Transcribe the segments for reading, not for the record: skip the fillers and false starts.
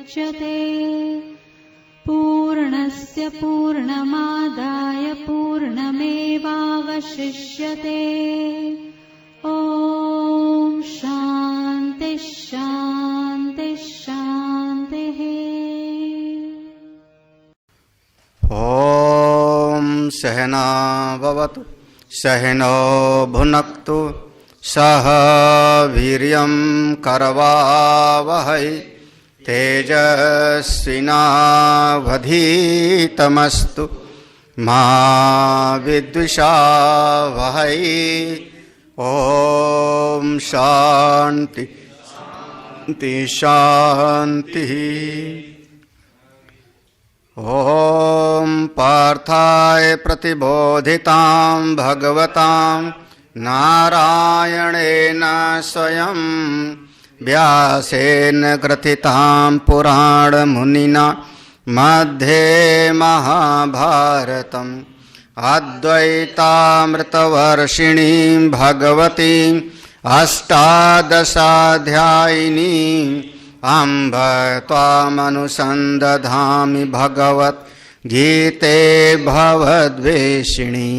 मुच्यते पूर्णस्य पूर्णमादाय पूर्णमेवावशिष्यते। ॐ शान्ति शान्ति शान्तिः। ॐ सहना भवतु सहनो भुनक्तु सह वीर्यं करवावहै तेजस्विनावधीतमस्तु मा विद्विषावहै। ॐ शान्ति शान्ति शान्तिः। ॐ पार्थाय प्रतिबोधितां भगवतां नारायणेन स्वयं व्यासेन ग्रथितां पुराणमुनिना मध्ये महाभारतम् अद्वैतामृतवर्षिणीं भगवतीं अष्टादशाध्यायिनीं अम्ब त्वामनुसन्दधामि भगवद्गीते भवद्वेषिणी।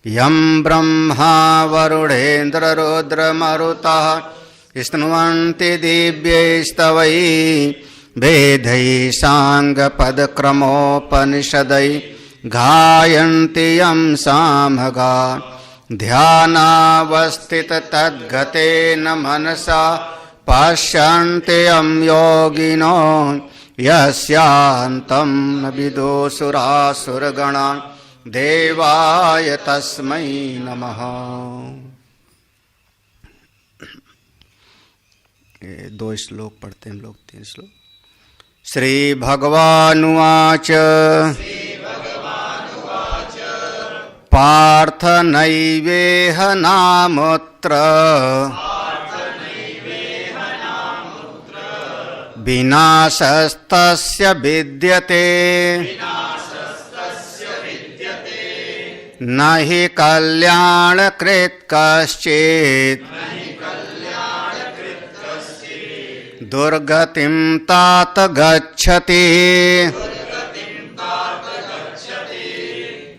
यं ब्रह्मा वरुणेन्द्ररुद्रमरुतः स्तुवन्ति दिव्यैस्तवैः वेदैः साङ्गपदक्रमोपनिषदैः गायन्ति यं सामगा। ध्यानावस्थिततद्गतेन मनसा पश्यन्ति यं योगिनो यस्यान्तं न विदुषुरासुरगणा देवाय तस्मै नमः। ये 2 श्लोक पढ़ते हैं हम लोग, 3 श्लोक। श्री भगवानुवाच पार्थ नैवेह नामुत्र विनाशस्तस्य विद्यते न हि कल्याणकृत् कश्चित् दुर्गतिं तात गच्छति।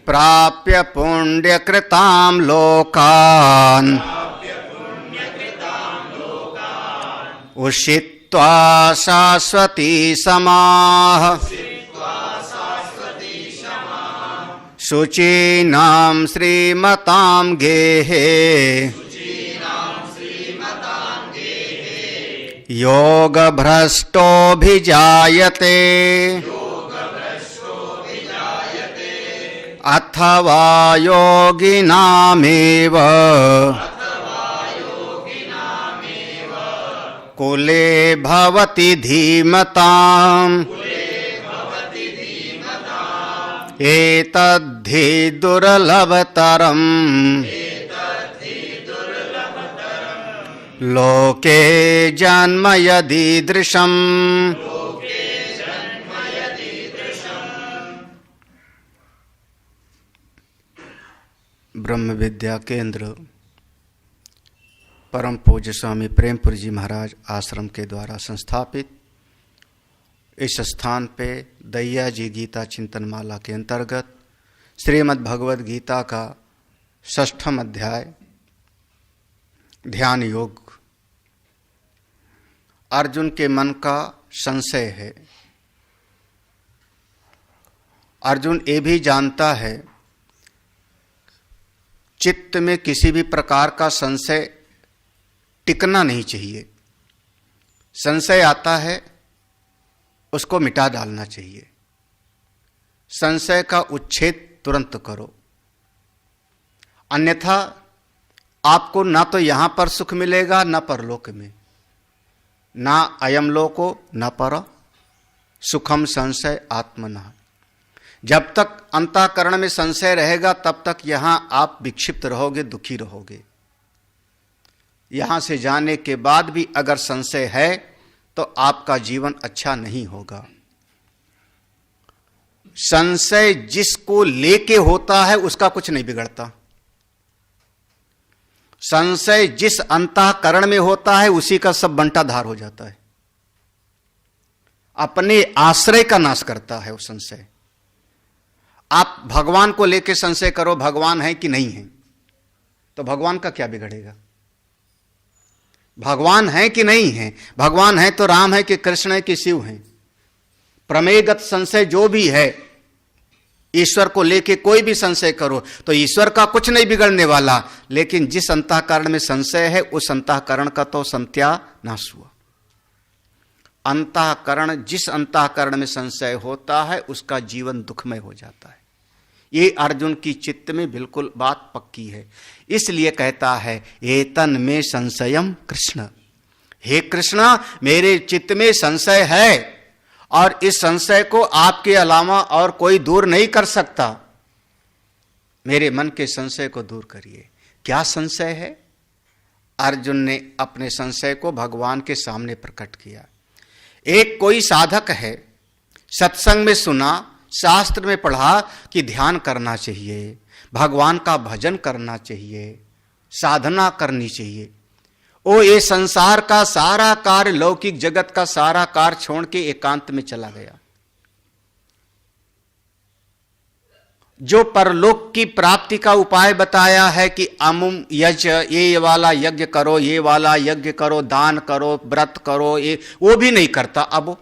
प्राप्य पुण्यकृतां लोकान् उषित्वा शाश्वती समाः। शुचीनां श्रीमतां गेहे योगभ्रष्टोऽभिजायते अथवा योगिनामेव कुले भवति धीमताम्। एतद्धि दुर्लभतरम् लोके जन्म यदीदृशम्। ब्रह्म विद्या केंद्र परम पूज्य स्वामी प्रेमपुरी जी महाराज आश्रम के द्वारा संस्थापित इस स्थान पे दैया जी गीता चिंतन माला के अंतर्गत श्रीमद् भगवद गीता का 6ठम अध्याय ध्यान योग। अर्जुन के मन का संशय है। अर्जुन ये भी जानता है चित्त में किसी भी प्रकार का संशय टिकना नहीं चाहिए। संशय आता है उसको मिटा डालना चाहिए। संशय का उच्छेद तुरंत करो, अन्यथा आपको ना तो यहां पर सुख मिलेगा ना परलोक में, ना अयम लोको न पर सुखम संशय आत्मना। जब तक अंतःकरण में संशय रहेगा तब तक यहां आप विक्षिप्त रहोगे, दुखी रहोगे। यहां से जाने के बाद भी अगर संशय है तो आपका जीवन अच्छा नहीं होगा। संशय जिसको लेके होता है उसका कुछ नहीं बिगड़ता। संशय जिस अंतःकरण में होता है उसी का सब बंटाधार हो जाता है। अपने आश्रय का नाश करता है वो संशय। आप भगवान को लेकर संशय करो, भगवान है कि नहीं है, तो भगवान का क्या बिगड़ेगा? भगवान है कि नहीं है, भगवान है तो राम है कि कृष्ण है कि शिव है। प्रमेयगत संशय जो भी है, ईश्वर को लेके कोई भी संशय करो तो ईश्वर का कुछ नहीं बिगड़ने वाला, लेकिन जिस अंतःकरण में संशय है उस अंतःकरण का तो सत्यानाश हुआ। अंतःकरण, जिस अंतःकरण में संशय होता है उसका जीवन दुखमय हो जाता है। ये अर्जुन की चित्त में बिल्कुल बात पक्की है। इसलिए कहता है एतन में संशयम कृष्ण, हे कृष्ण मेरे चित्त में संशय है और इस संशय को आपके अलावा और कोई दूर नहीं कर सकता। मेरे मन के संशय को दूर करिए। क्या संशय है? अर्जुन ने अपने संशय को भगवान के सामने प्रकट किया। एक कोई साधक है, सत्संग में सुना, शास्त्र में पढ़ा कि ध्यान करना चाहिए, भगवान का भजन करना चाहिए, साधना करनी चाहिए। वो ये संसार का सारा कार्य, लौकिक जगत का सारा कार्य छोड़ के एकांत में चला गया। जो परलोक की प्राप्ति का उपाय बताया है कि अमुम यज, ये वाला यज्ञ करो, ये वाला यज्ञ करो, दान करो, व्रत करो, ये वो भी नहीं करता। अब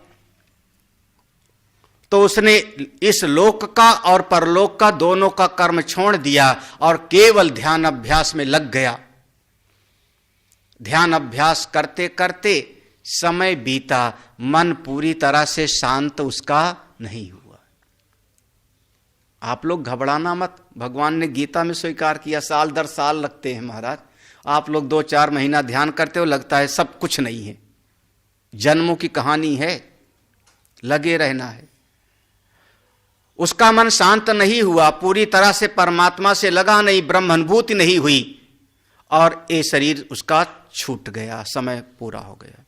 तो उसने इस लोक का और परलोक का दोनों का कर्म छोड़ दिया और केवल ध्यान अभ्यास में लग गया। ध्यान अभ्यास करते करते समय बीता, मन पूरी तरह से शांत उसका नहीं हुआ। आप लोग घबराना मत, भगवान ने गीता में स्वीकार किया, साल दर साल लगते हैं महाराज। आप लोग 2-4 महीना ध्यान करते हो, लगता है सब कुछ नहीं है, जन्मों की कहानी है, लगे रहना है। उसका मन शांत नहीं हुआ, पूरी तरह से परमात्मा से लगा नहीं, ब्रह्मानुभूति नहीं हुई और ये शरीर उसका छूट गया, समय पूरा हो गया।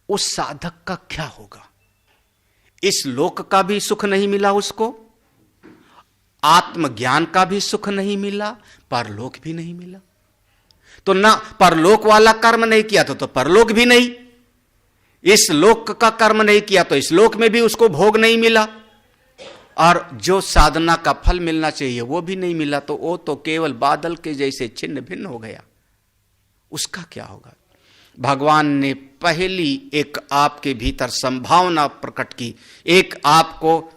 उस साधक का क्या होगा? इस लोक का भी सुख नहीं मिला उसको, आत्मज्ञान का भी सुख नहीं मिला, परलोक भी नहीं मिला। तो ना परलोक वाला कर्म नहीं किया तो परलोक भी नहीं, इस लोक का कर्म नहीं किया तो इस लोक में भी उसको भोग नहीं मिला, और जो साधना का फल मिलना चाहिए वो भी नहीं मिला। तो वो तो केवल बादल के जैसे छिन्न भिन्न हो गया। उसका क्या होगा? भगवान ने पहली एक आपके भीतर संभावना प्रकट की, एक आपको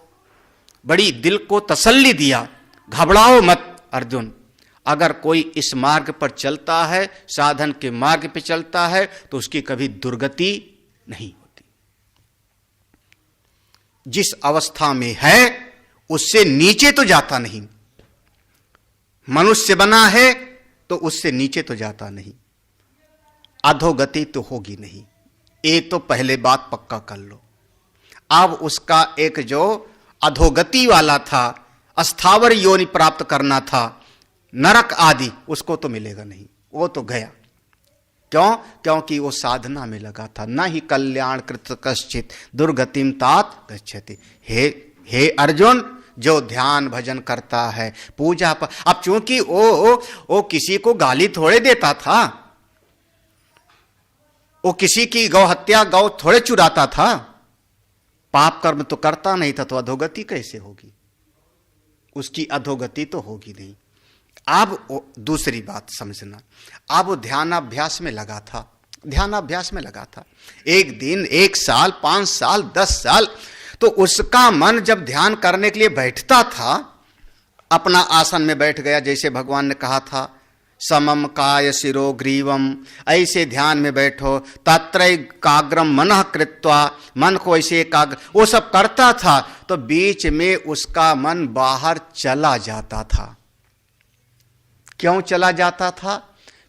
बड़ी दिल को तसल्ली दिया, घबराओ मत अर्जुन। अगर कोई इस मार्ग पर चलता है, साधन के मार्ग पर चलता है, तो उसकी कभी दुर्गति नहीं होती। जिस अवस्था में है उससे नीचे तो जाता नहीं। मनुष्य बना है तो उससे नीचे तो जाता नहीं, अधोगति तो होगी नहीं। ये तो पहले बात पक्का कर लो। अब उसका एक जो अधोगति वाला था, अस्थावर योनि प्राप्त करना था, नरक आदि, उसको तो मिलेगा नहीं, वो तो गया। क्यों? क्योंकि वो साधना में लगा था। न ही कल्याण कृत कश्चित दुर्गतिम तात गच्छति। हे अर्जुन, जो ध्यान भजन करता है, पूजा पर, अब चूंकि वो किसी को गाली थोड़े देता था, वो किसी की गौ हत्या, गौ थोड़े चुराता था, पाप कर्म तो करता नहीं था, तो अधोगति कैसे होगी? उसकी अधोगति तो होगी नहीं। अब दूसरी बात समझना, अब वो ध्यानाभ्यास में लगा था, ध्यानाभ्यास में लगा था। एक दिन, 1 साल, 5 साल, 10 साल, तो उसका मन जब ध्यान करने के लिए बैठता था, अपना आसन में बैठ गया, जैसे भगवान ने कहा था समम काय शिरो ग्रीवम, ऐसे ध्यान में बैठो, तत्रैकाग्रम मनः कृत्वा, मन को ऐसे एकाग्र, वो सब करता था, तो बीच में उसका मन बाहर चला जाता था। क्यों चला जाता था?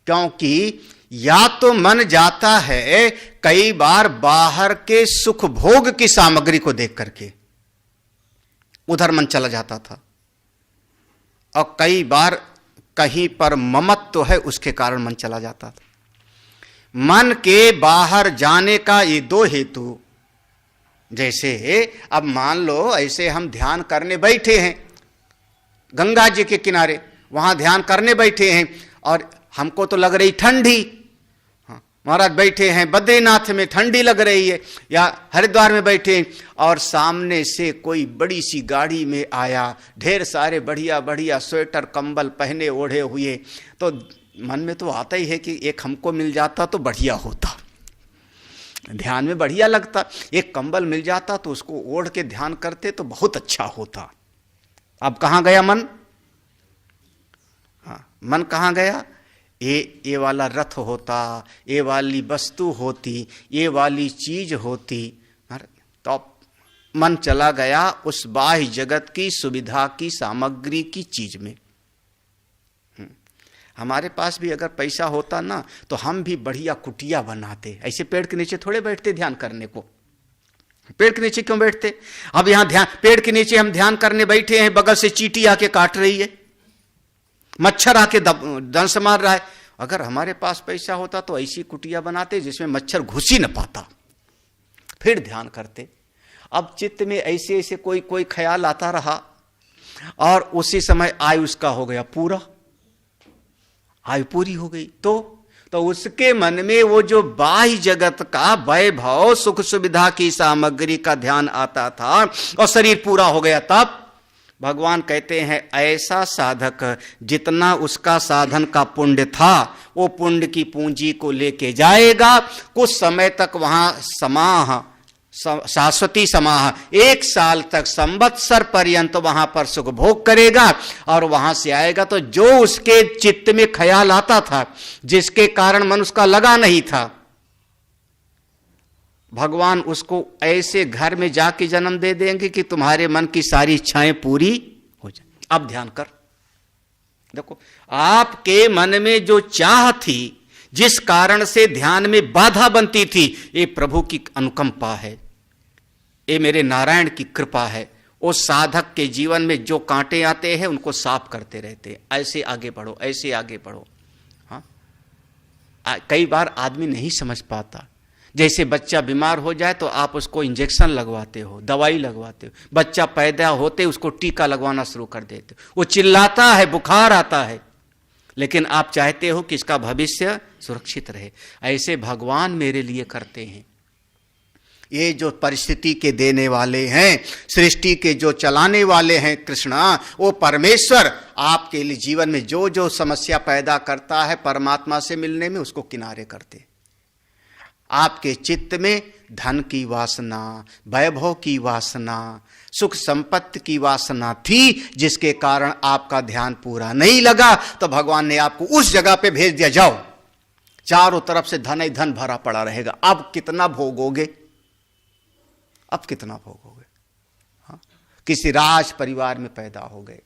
क्योंकि या तो मन जाता है कई बार बाहर के सुख भोग की सामग्री को देख करके, उधर मन चला जाता था, और कई बार कहीं पर ममत्व है उसके कारण मन चला जाता था। मन के बाहर जाने का ये 2 हेतु, जैसे अब मान लो ऐसे हम ध्यान करने बैठे हैं गंगा जी के किनारे, वहां ध्यान करने बैठे हैं और हमको तो लग रही ठंडी, हाँ, महाराज बैठे हैं बद्रीनाथ में, ठंडी लग रही है, या हरिद्वार में बैठे हैं, और सामने से कोई बड़ी सी गाड़ी में आया, ढेर सारे बढ़िया बढ़िया स्वेटर कंबल पहने ओढ़े हुए, तो मन में तो आता ही है कि एक हमको मिल जाता तो बढ़िया होता, ध्यान में बढ़िया लगता, एक कंबल मिल जाता तो उसको ओढ़ के ध्यान करते तो बहुत अच्छा होता। अब कहाँ गया मन? हाँ, मन कहाँ गया? ये वाला रथ होता, ये वाली वस्तु होती, ये वाली चीज होती, तो मन चला गया उस बाह्य जगत की सुविधा की, सामग्री की चीज में। हमारे पास भी अगर पैसा होता ना तो हम भी बढ़िया कुटिया बनाते, ऐसे पेड़ के नीचे थोड़े बैठते ध्यान करने को। पेड़ के नीचे क्यों बैठते? अब यहां ध्यान, पेड़ के नीचे हम ध्यान करने बैठे हैं, बगल से चींटी आके काट रही है, मच्छर आके दंश मार रहा है। अगर हमारे पास पैसा होता तो ऐसी कुटिया बनाते जिसमें मच्छर घुस ही न पाता, फिर ध्यान करते। अब चित्त में ऐसे ऐसे कोई कोई ख्याल आता रहा, और उसी समय आयु उसका हो गया पूरा, आयु पूरी हो गई, तो उसके मन में वो जो बाह्य जगत का वैभव, सुख सुविधा की सामग्री का ध्यान आता था, और शरीर पूरा हो गया। तब भगवान कहते हैं ऐसा साधक जितना उसका साधन का पुण्य था, वो पुण्य की पूंजी को लेके जाएगा, कुछ समय तक वहां समाह, शाश्वती समाह, 1 साल तक, संवत्सर पर्यंत वहां पर सुख भोग करेगा, और वहां से आएगा तो जो उसके चित्त में ख्याल आता था, जिसके कारण मन उसका लगा नहीं था, भगवान उसको ऐसे घर में जाके जन्म दे देंगे कि तुम्हारे मन की सारी इच्छाएं पूरी हो जाए। अब ध्यान कर, देखो आपके मन में जो चाह थी, जिस कारण से ध्यान में बाधा बनती थी, ये प्रभु की अनुकंपा है, ये मेरे नारायण की कृपा है। उस साधक के जीवन में जो कांटे आते हैं उनको साफ करते रहते हैं, ऐसे आगे बढ़ो, ऐसे आगे बढ़ो। हाँ, कई बार आदमी नहीं समझ पाता, जैसे बच्चा बीमार हो जाए तो आप उसको इंजेक्शन लगवाते हो, दवाई लगवाते हो, बच्चा पैदा होते उसको टीका लगवाना शुरू कर देते हो, वो चिल्लाता है, बुखार आता है, लेकिन आप चाहते हो कि इसका भविष्य सुरक्षित रहे। ऐसे भगवान मेरे लिए करते हैं। ये जो परिस्थिति के देने वाले हैं, सृष्टि के जो चलाने वाले हैं कृष्णा, वो परमेश्वर आपके लिए जीवन में जो जो समस्या पैदा करता है, परमात्मा से मिलने में उसको किनारे करते। आपके चित्त में धन की वासना, वैभव की वासना, सुख संपत्ति की वासना थी, जिसके कारण आपका ध्यान पूरा नहीं लगा, तो भगवान ने आपको उस जगह पे भेज दिया, जाओ, चारों तरफ से धन ही धन भरा पड़ा रहेगा, अब कितना भोगोगे, अब कितना भोगोगे। हाँ? किसी राज परिवार में पैदा हो गए,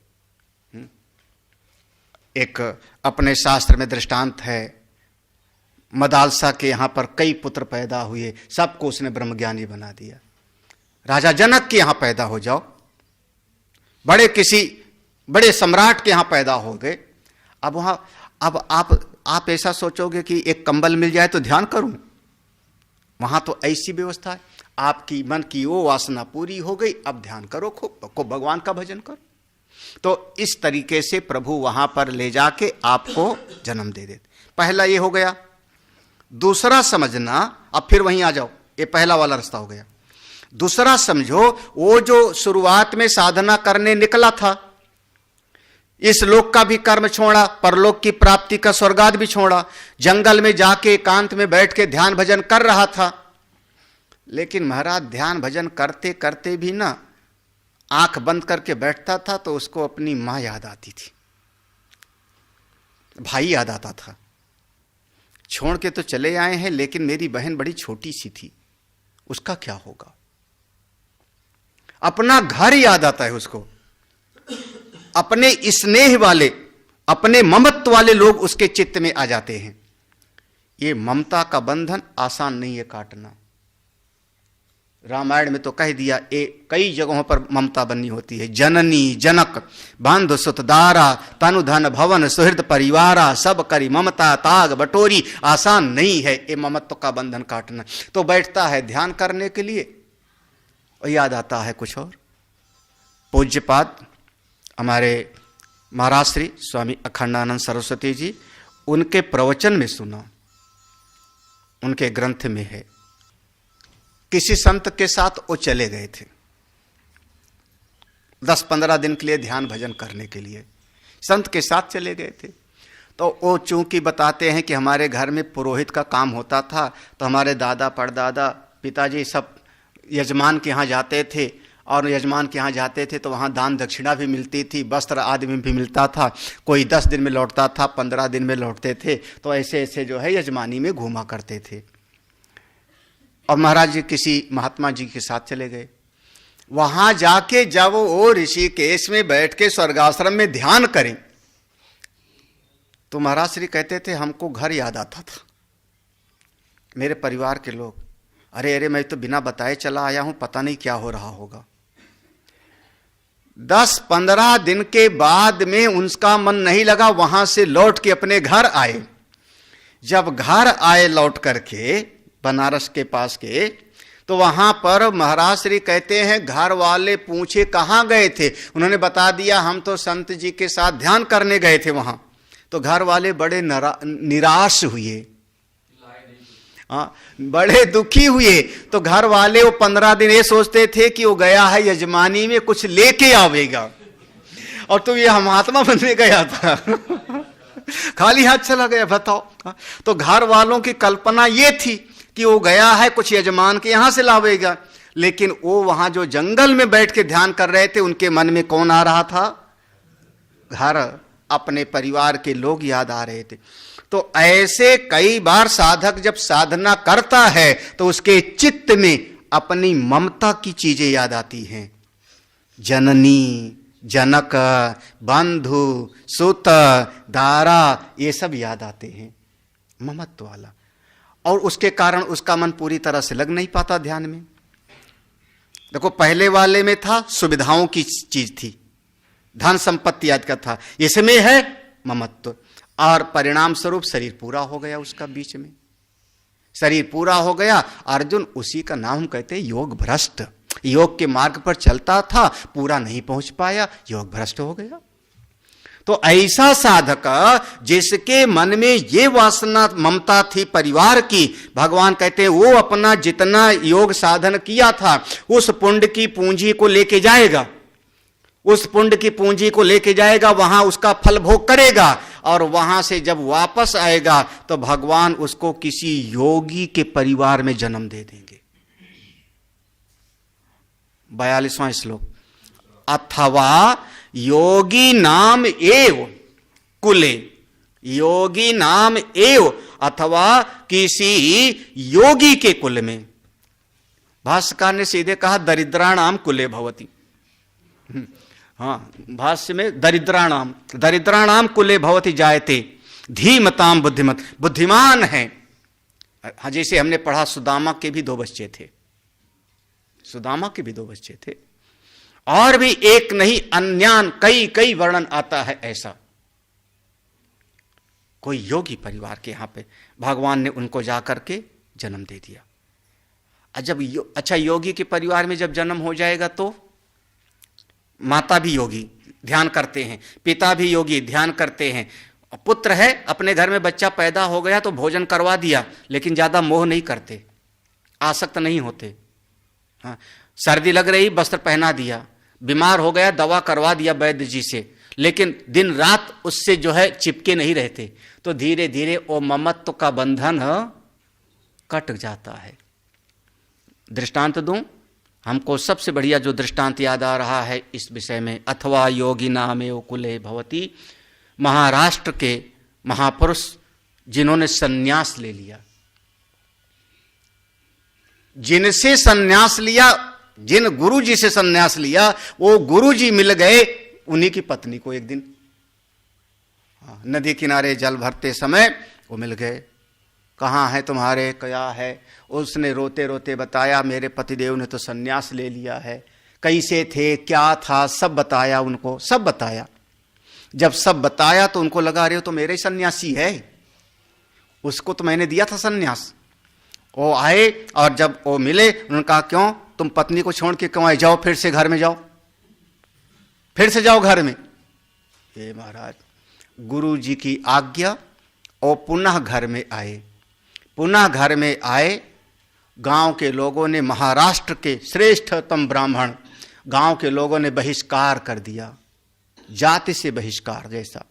एक अपने शास्त्र में दृष्टांत है, मदालसा के यहां पर कई पुत्र पैदा हुए, सबको उसने ब्रह्मज्ञानी बना दिया। राजा जनक के यहां पैदा हो जाओ, किसी बड़े सम्राट के यहां पैदा हो गए, अब वहां, अब आप ऐसा सोचोगे कि एक कंबल मिल जाए तो ध्यान करूं, वहां तो ऐसी व्यवस्था है, आपकी मन की वो वासना पूरी हो गई, अब ध्यान करो, खूब भगवान का भजन करो। तो इस तरीके से प्रभु वहां पर ले जाके आपको जन्म दे देते। पहला ये हो गया। दूसरा समझना, अब फिर वहीं आ जाओ, ये पहला वाला रास्ता हो गया। दूसरा समझो, वो जो शुरुआत में साधना करने निकला था, इस लोक का भी कर्म छोड़ा, परलोक की प्राप्ति का स्वर्गाद भी छोड़ा, जंगल में जाके एकांत में बैठ के ध्यान भजन कर रहा था, लेकिन महाराज ध्यान भजन करते करते भी ना आंख बंद करके बैठता था तो उसको अपनी मां याद आती थी, भाई याद आता था। छोड़ के तो चले आए हैं, लेकिन मेरी बहन बड़ी छोटी सी थी, उसका क्या होगा। अपना घर याद आता है उसको, अपने स्नेह वाले, अपने ममत्व वाले लोग उसके चित्त में आ जाते हैं। ये ममता का बंधन आसान नहीं है काटना। रामायण में तो कह दिया, कई जगहों पर ममता बनी होती है। जननी जनक बंधु सुतदारा, तनु धन भवन सुहृद परिवारा, सब करी ममता ताग बटोरी। आसान नहीं है ये ममत्व का बंधन काटना। तो बैठता है ध्यान करने के लिए और याद आता है कुछ और। पूज्यपाद हमारे महाराज श्री स्वामी अखंडानंद सरस्वती जी, उनके प्रवचन में सुना, उनके ग्रंथ में है। किसी संत के साथ वो चले गए थे 10-15 दिन के लिए ध्यान भजन करने के लिए, संत के साथ चले गए थे। तो वो चूंकि बताते हैं कि हमारे घर में पुरोहित का काम होता था, तो हमारे दादा परदादा पिताजी सब यजमान के यहाँ जाते थे, और यजमान के यहाँ जाते थे तो वहाँ दान दक्षिणा भी मिलती थी, वस्त्र आदि में भी मिलता था। कोई 10 दिन में लौटता था, 15 दिन में लौटते थे। तो ऐसे ऐसे जो है यजमानी में घूमा करते थे। और महाराज जी किसी महात्मा जी के साथ चले गए। वहां जाके जब वो ऋषिकेश में बैठ के स्वर्गाश्रम में ध्यान करें, तो महाराज श्री कहते थे हमको घर याद आता था, मेरे परिवार के लोग, अरे अरे मैं तो बिना बताए चला आया हूं, पता नहीं क्या हो रहा होगा। 10-15 दिन के बाद में उनका मन नहीं लगा, वहां से लौट के अपने घर आए। जब घर आए लौट करके बनारस के पास के, तो वहां पर महाराज श्री कहते हैं घर वाले पूछे कहाँ गए थे, उन्होंने बता दिया हम तो संत जी के साथ ध्यान करने गए थे वहां। तो घर वाले बड़े निराश हुए, बड़े दुखी हुए। तो घर वाले वो 15 दिन ये सोचते थे कि वो गया है यजमानी में कुछ लेके आवेगा, और तो ये महात्मा बनने गया था खाली हाथ चला गया, बताओ। तो घर वालों की कल्पना ये थी कि वो गया है कुछ यजमान के यहां से लावेगा, लेकिन वो वहां जो जंगल में बैठ के ध्यान कर रहे थे, उनके मन में कौन आ रहा था? घर, अपने परिवार के लोग याद आ रहे थे। तो ऐसे कई बार साधक जब साधना करता है तो उसके चित्त में अपनी ममता की चीजें याद आती हैं। जननी, जनक, बंधु, सुत, दारा, ये सब याद आते हैं, ममत्व वाला। और उसके कारण उसका मन पूरी तरह से लग नहीं पाता ध्यान में। देखो पहले वाले में था सुविधाओं की चीज थी, धन संपत्ति याद का था, इसमें है ममत्व। और परिणाम स्वरूप शरीर पूरा हो गया उसका, बीच में शरीर पूरा हो गया। अर्जुन उसी का नाम हम कहते हैं योग भ्रष्ट। योग के मार्ग पर चलता था, पूरा नहीं पहुंच पाया, योग भ्रष्ट हो गया। तो ऐसा साधक जिसके मन में ये वासना ममता थी परिवार की, भगवान कहते हैं वो अपना जितना योग साधन किया था उस पुण्य की पूंजी को लेके जाएगा, उस पुण्य की पूंजी को लेके जाएगा, वहां उसका फल भोग करेगा। और वहां से जब वापस आएगा तो भगवान उसको किसी योगी के परिवार में जन्म दे देंगे। 42वां श्लोक, अथवा योगी नाम एव कुले, योगी नाम एव, अथवा किसी योगी के कुल में। भाष्यकार ने सीधे कहा दरिद्राणाम कुले भवति। हाँ, भाष्य में दरिद्राणाम कुले भवति जायते धीमताम बुद्धिमत, बुद्धिमान है। हाँ, जैसे हमने पढ़ा सुदामा के भी 2 बच्चे थे, सुदामा के भी 2 बच्चे थे, और भी एक नहीं अन्यान कई वर्णन आता है ऐसा। कोई योगी परिवार के यहां पे भगवान ने उनको जाकर के जन्म दे दिया। जब अच्छा योगी के परिवार में जब जन्म हो जाएगा तो माता भी योगी ध्यान करते हैं, पिता भी योगी ध्यान करते हैं, पुत्र है अपने घर में बच्चा पैदा हो गया तो भोजन करवा दिया, लेकिन ज्यादा मोह नहीं करते, आसक्त नहीं होते। हाँ, सर्दी लग रही वस्त्र पहना दिया, बीमार हो गया दवा करवा दिया वैद्य जी से, लेकिन दिन रात उससे जो है चिपके नहीं रहते। तो धीरे धीरे वो ममत्व का बंधन कट जाता है। दृष्टांत दूं, हमको सबसे बढ़िया जो दृष्टांत याद आ रहा है इस विषय में, अथवा योगी नामेव कुले भवति, महाराष्ट्र के महापुरुष जिन्होंने सन्यास ले लिया, जिनसे सन्यास लिया, जिन गुरु जी से सन्यास लिया, वो गुरु जी मिल गए उन्हीं की पत्नी को एक दिन नदी किनारे जल भरते समय वो मिल गए। कहाँ है तुम्हारे, क्या है? उसने रोते रोते बताया मेरे पतिदेव ने तो सन्यास ले लिया है, कैसे थे, क्या था, सब बताया उनको, सब बताया। जब सब बताया तो उनको लगा रहे हो तो मेरे सन्यासी है, उसको तो मैंने दिया था सन्यास। वो आए और जब वो मिले उन्होंने कहा क्यों तुम पत्नी को छोड़ के क्यों आए, जाओ फिर से घर में जाओ, फिर से जाओ घर में। ये महाराज गुरु जी की आज्ञा, और पुनः घर में आए। पुनः घर में आए। गांव के लोगों ने, महाराष्ट्र के श्रेष्ठतम ब्राह्मण, गांव के लोगों ने बहिष्कार कर दिया, जाति से बहिष्कार जैसा।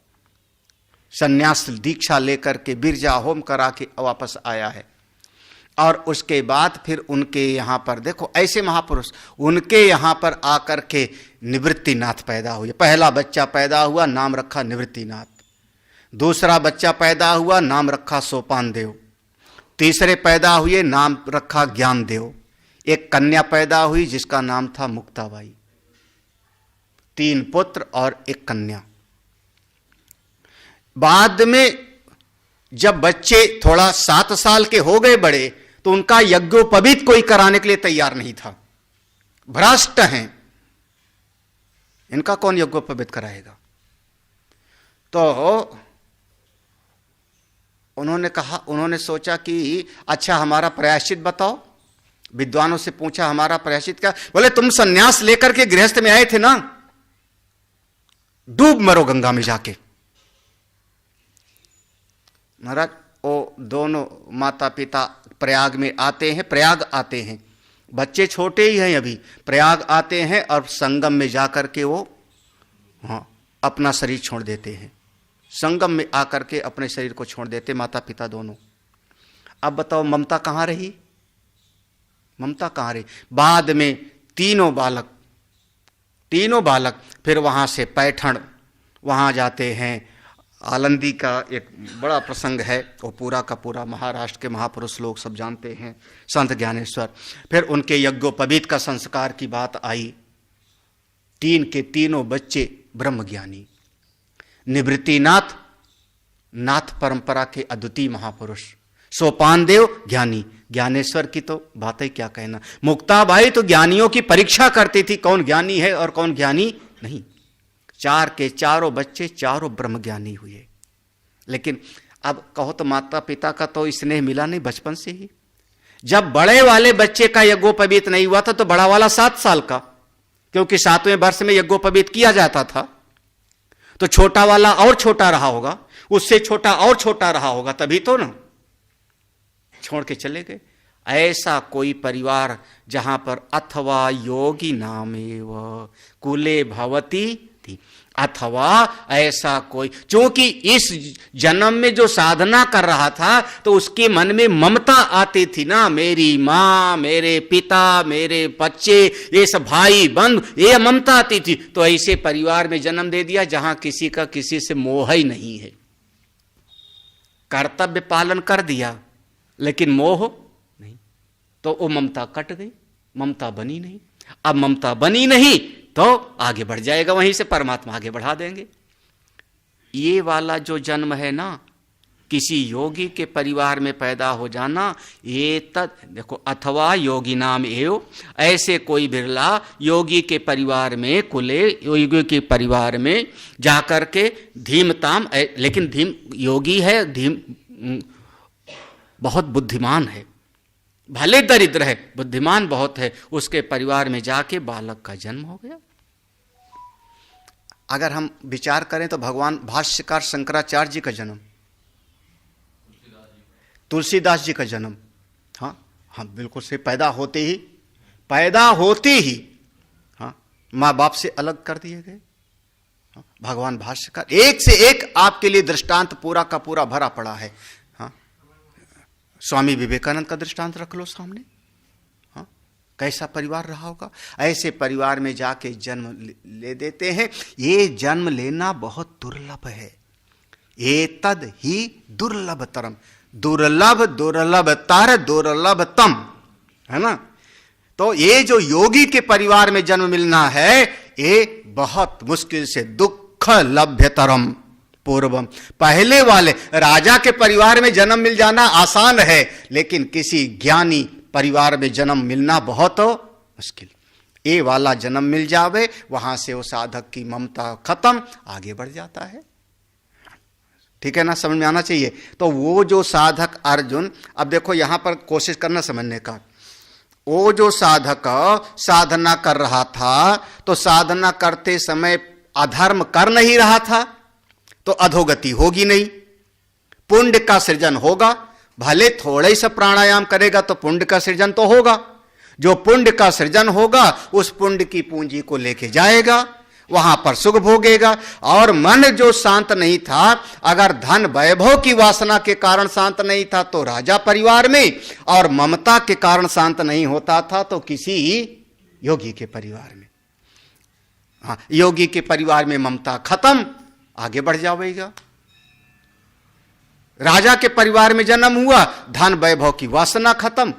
संन्यास दीक्षा लेकर के बिरजा होम करा के वापस आया है। और उसके बाद फिर उनके यहाँ पर देखो, ऐसे महापुरुष, उनके यहाँ पर आकर के निवृत्तिनाथ पैदा हुए। पहला बच्चा पैदा हुआ, नाम रखा निवृत्तिनाथ। दूसरा बच्चा पैदा हुआ, नाम रखा सोपान देव। तीसरे पैदा हुए, नाम रखा ज्ञान देव। एक कन्या पैदा हुई जिसका नाम था मुक्ताबाई। 3 पुत्र और 1 कन्या। बाद में जब बच्चे थोड़ा 7 साल के हो गए बड़े, तो उनका यज्ञोपवीत कोई कराने के लिए तैयार नहीं था। भ्रष्ट हैं, इनका कौन यज्ञोपवीत कराएगा? तो उन्होंने सोचा कि अच्छा हमारा प्रायश्चित बताओ। विद्वानों से पूछा हमारा प्रायश्चित क्या? बोले तुम सन्यास लेकर के गृहस्थ में आए थे ना, डूब मरो गंगा में जाके। महाराज वो दोनों माता पिता प्रयाग में आते हैं, प्रयाग आते हैं, बच्चे छोटे ही हैं अभी, प्रयाग आते हैं और संगम में जाकर के वो अपना शरीर छोड़ देते हैं। संगम में आकर के अपने शरीर को छोड़ देते माता पिता दोनों। अब बताओ ममता कहाँ रही? ममता कहाँ रही? बाद में तीनों बालक फिर वहां से पैठण वहां जाते हैं। आलंदी का एक बड़ा प्रसंग है, वो पूरा का पूरा महाराष्ट्र के महापुरुष लोग सब जानते हैं, संत ज्ञानेश्वर। फिर उनके यज्ञोपवीत का संस्कार की बात आई। 3 के तीनों बच्चे ब्रह्मज्ञानी। निवृत्तिनाथ नाथ परंपरा के अद्वितीय महापुरुष, सोपान देव ज्ञानी, ज्ञानेश्वर की तो बात ही क्या कहना। मुक्ताबाई तो ज्ञानियों की परीक्षा करती थी, कौन ज्ञानी है और कौन ज्ञानी नहीं। 4 के चारों बच्चे चारों ब्रह्मज्ञानी हुए। लेकिन अब कहो तो माता पिता का तो स्नेह मिला नहीं बचपन से ही। जब बड़े वाले बच्चे का यज्ञोपवीत नहीं हुआ था तो बड़ा वाला 7 साल का, क्योंकि 7वें वर्ष में यज्ञोपवीत किया जाता था, तो छोटा वाला और छोटा रहा होगा, उससे छोटा और छोटा रहा होगा, तभी तो ना छोड़ के चले गए। ऐसा कोई परिवार जहां पर अथवा योगी नामेव कुले भवती थी, अथवा ऐसा कोई, क्योंकि इस जन्म में जो साधना कर रहा था तो उसके मन में ममता आती थी ना, मेरी माँ, मेरे पिता, मेरे बच्चे, ये सब भाई बंधु, ये ममता आती थी। तो ऐसे परिवार में जन्म दे दिया जहां किसी का किसी से मोह ही नहीं है। कर्तव्य पालन कर दिया लेकिन मोह नहीं, तो वो ममता कट गई, ममता बनी नहीं। अब ममता बनी नहीं तो आगे बढ़ जाएगा, वहीं से परमात्मा आगे बढ़ा देंगे। ये वाला जो जन्म है ना, किसी योगी के परिवार में पैदा हो जाना, ये देखो अथवा योगी नाम एव, ऐसे कोई बिरला योगी के परिवार में, कुले योगी के परिवार में जाकर के धीमताम, लेकिन धीम योगी है, धीम बहुत बुद्धिमान है, भले दरिद्र है, बुद्धिमान बहुत है, उसके परिवार में जाके बालक का जन्म हो गया। अगर हम विचार करें तो भगवान भाष्यकार शंकराचार्य जी का जन्म, तुलसीदास जी का जन्म, हाँ हाँ बिल्कुल से पैदा होते ही हाँ माँ बाप से अलग कर दिए गए। हाँ, भगवान भाष्यकार एक से एक आपके लिए दृष्टांत पूरा का पूरा भरा पड़ा है। हाँ, स्वामी विवेकानंद का दृष्टांत रख लो सामने, हाँ कैसा परिवार रहा होगा। ऐसे परिवार में जाके जन्म ले देते हैं। ये जन्म लेना बहुत दुर्लभ है, एतद ही दुर्लभतरम, दुर्लभ दुर्लभतर दुर्लभतम, है ना। तो ये जो योगी के परिवार में जन्म मिलना है, ये बहुत मुश्किल से, दुख लभ्यतरम पूर्वम, पहले वाले राजा के परिवार में जन्म मिल जाना आसान है, लेकिन किसी ज्ञानी परिवार में जन्म मिलना बहुत मुश्किल। ये वाला जन्म मिल जावे, वहां से वो साधक की ममता खत्म, आगे बढ़ जाता है। ठीक है ना, समझ में आना चाहिए। तो वो जो साधक अर्जुन, अब देखो यहां पर कोशिश करना समझने का, वो जो साधक साधना कर रहा था, तो साधना करते समय अधर्म कर नहीं रहा था, तो अधोगति होगी नहीं, पुण्य का सृजन होगा, भले थोड़ा ही सा प्राणायाम करेगा तो पुण्य का सृजन तो होगा। जो पुण्य का सृजन होगा उस पुण्य की पूंजी को लेके जाएगा, वहां पर सुख भोगेगा। और मन जो शांत नहीं था, अगर धन वैभव की वासना के कारण शांत नहीं था तो राजा परिवार में, और ममता के कारण शांत नहीं होता था तो किसी योगी के परिवार में। हाँ, योगी के परिवार में ममता खत्म, आगे बढ़ जाएगा। राजा के परिवार में जन्म हुआ, धन वैभव की वासना खत्म,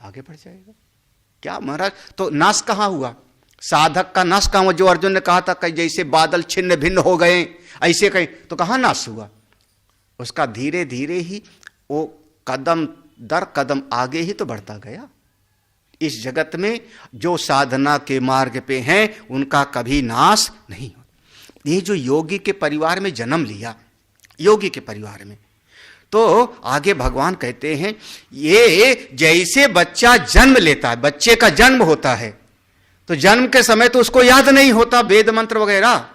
आगे बढ़ जाएगा। क्या महाराज, तो नाश कहां हुआ? साधक का नाश कहां हुआ? जो अर्जुन ने कहा था कि जैसे बादल छिन्न भिन्न हो गए, ऐसे कहीं, तो कहां नाश हुआ? उसका धीरे धीरे ही वो कदम दर कदम आगे ही तो बढ़ता गया। इस जगत में जो साधना के मार्ग पे हैं उनका कभी नाश नहीं होता। ये जो योगी के परिवार में जन्म लिया, योगी के परिवार में, तो आगे भगवान कहते हैं ये जैसे बच्चा जन्म लेता है, बच्चे का जन्म होता है, तो जन्म के समय तो उसको याद नहीं होता वेद मंत्र वगैरह।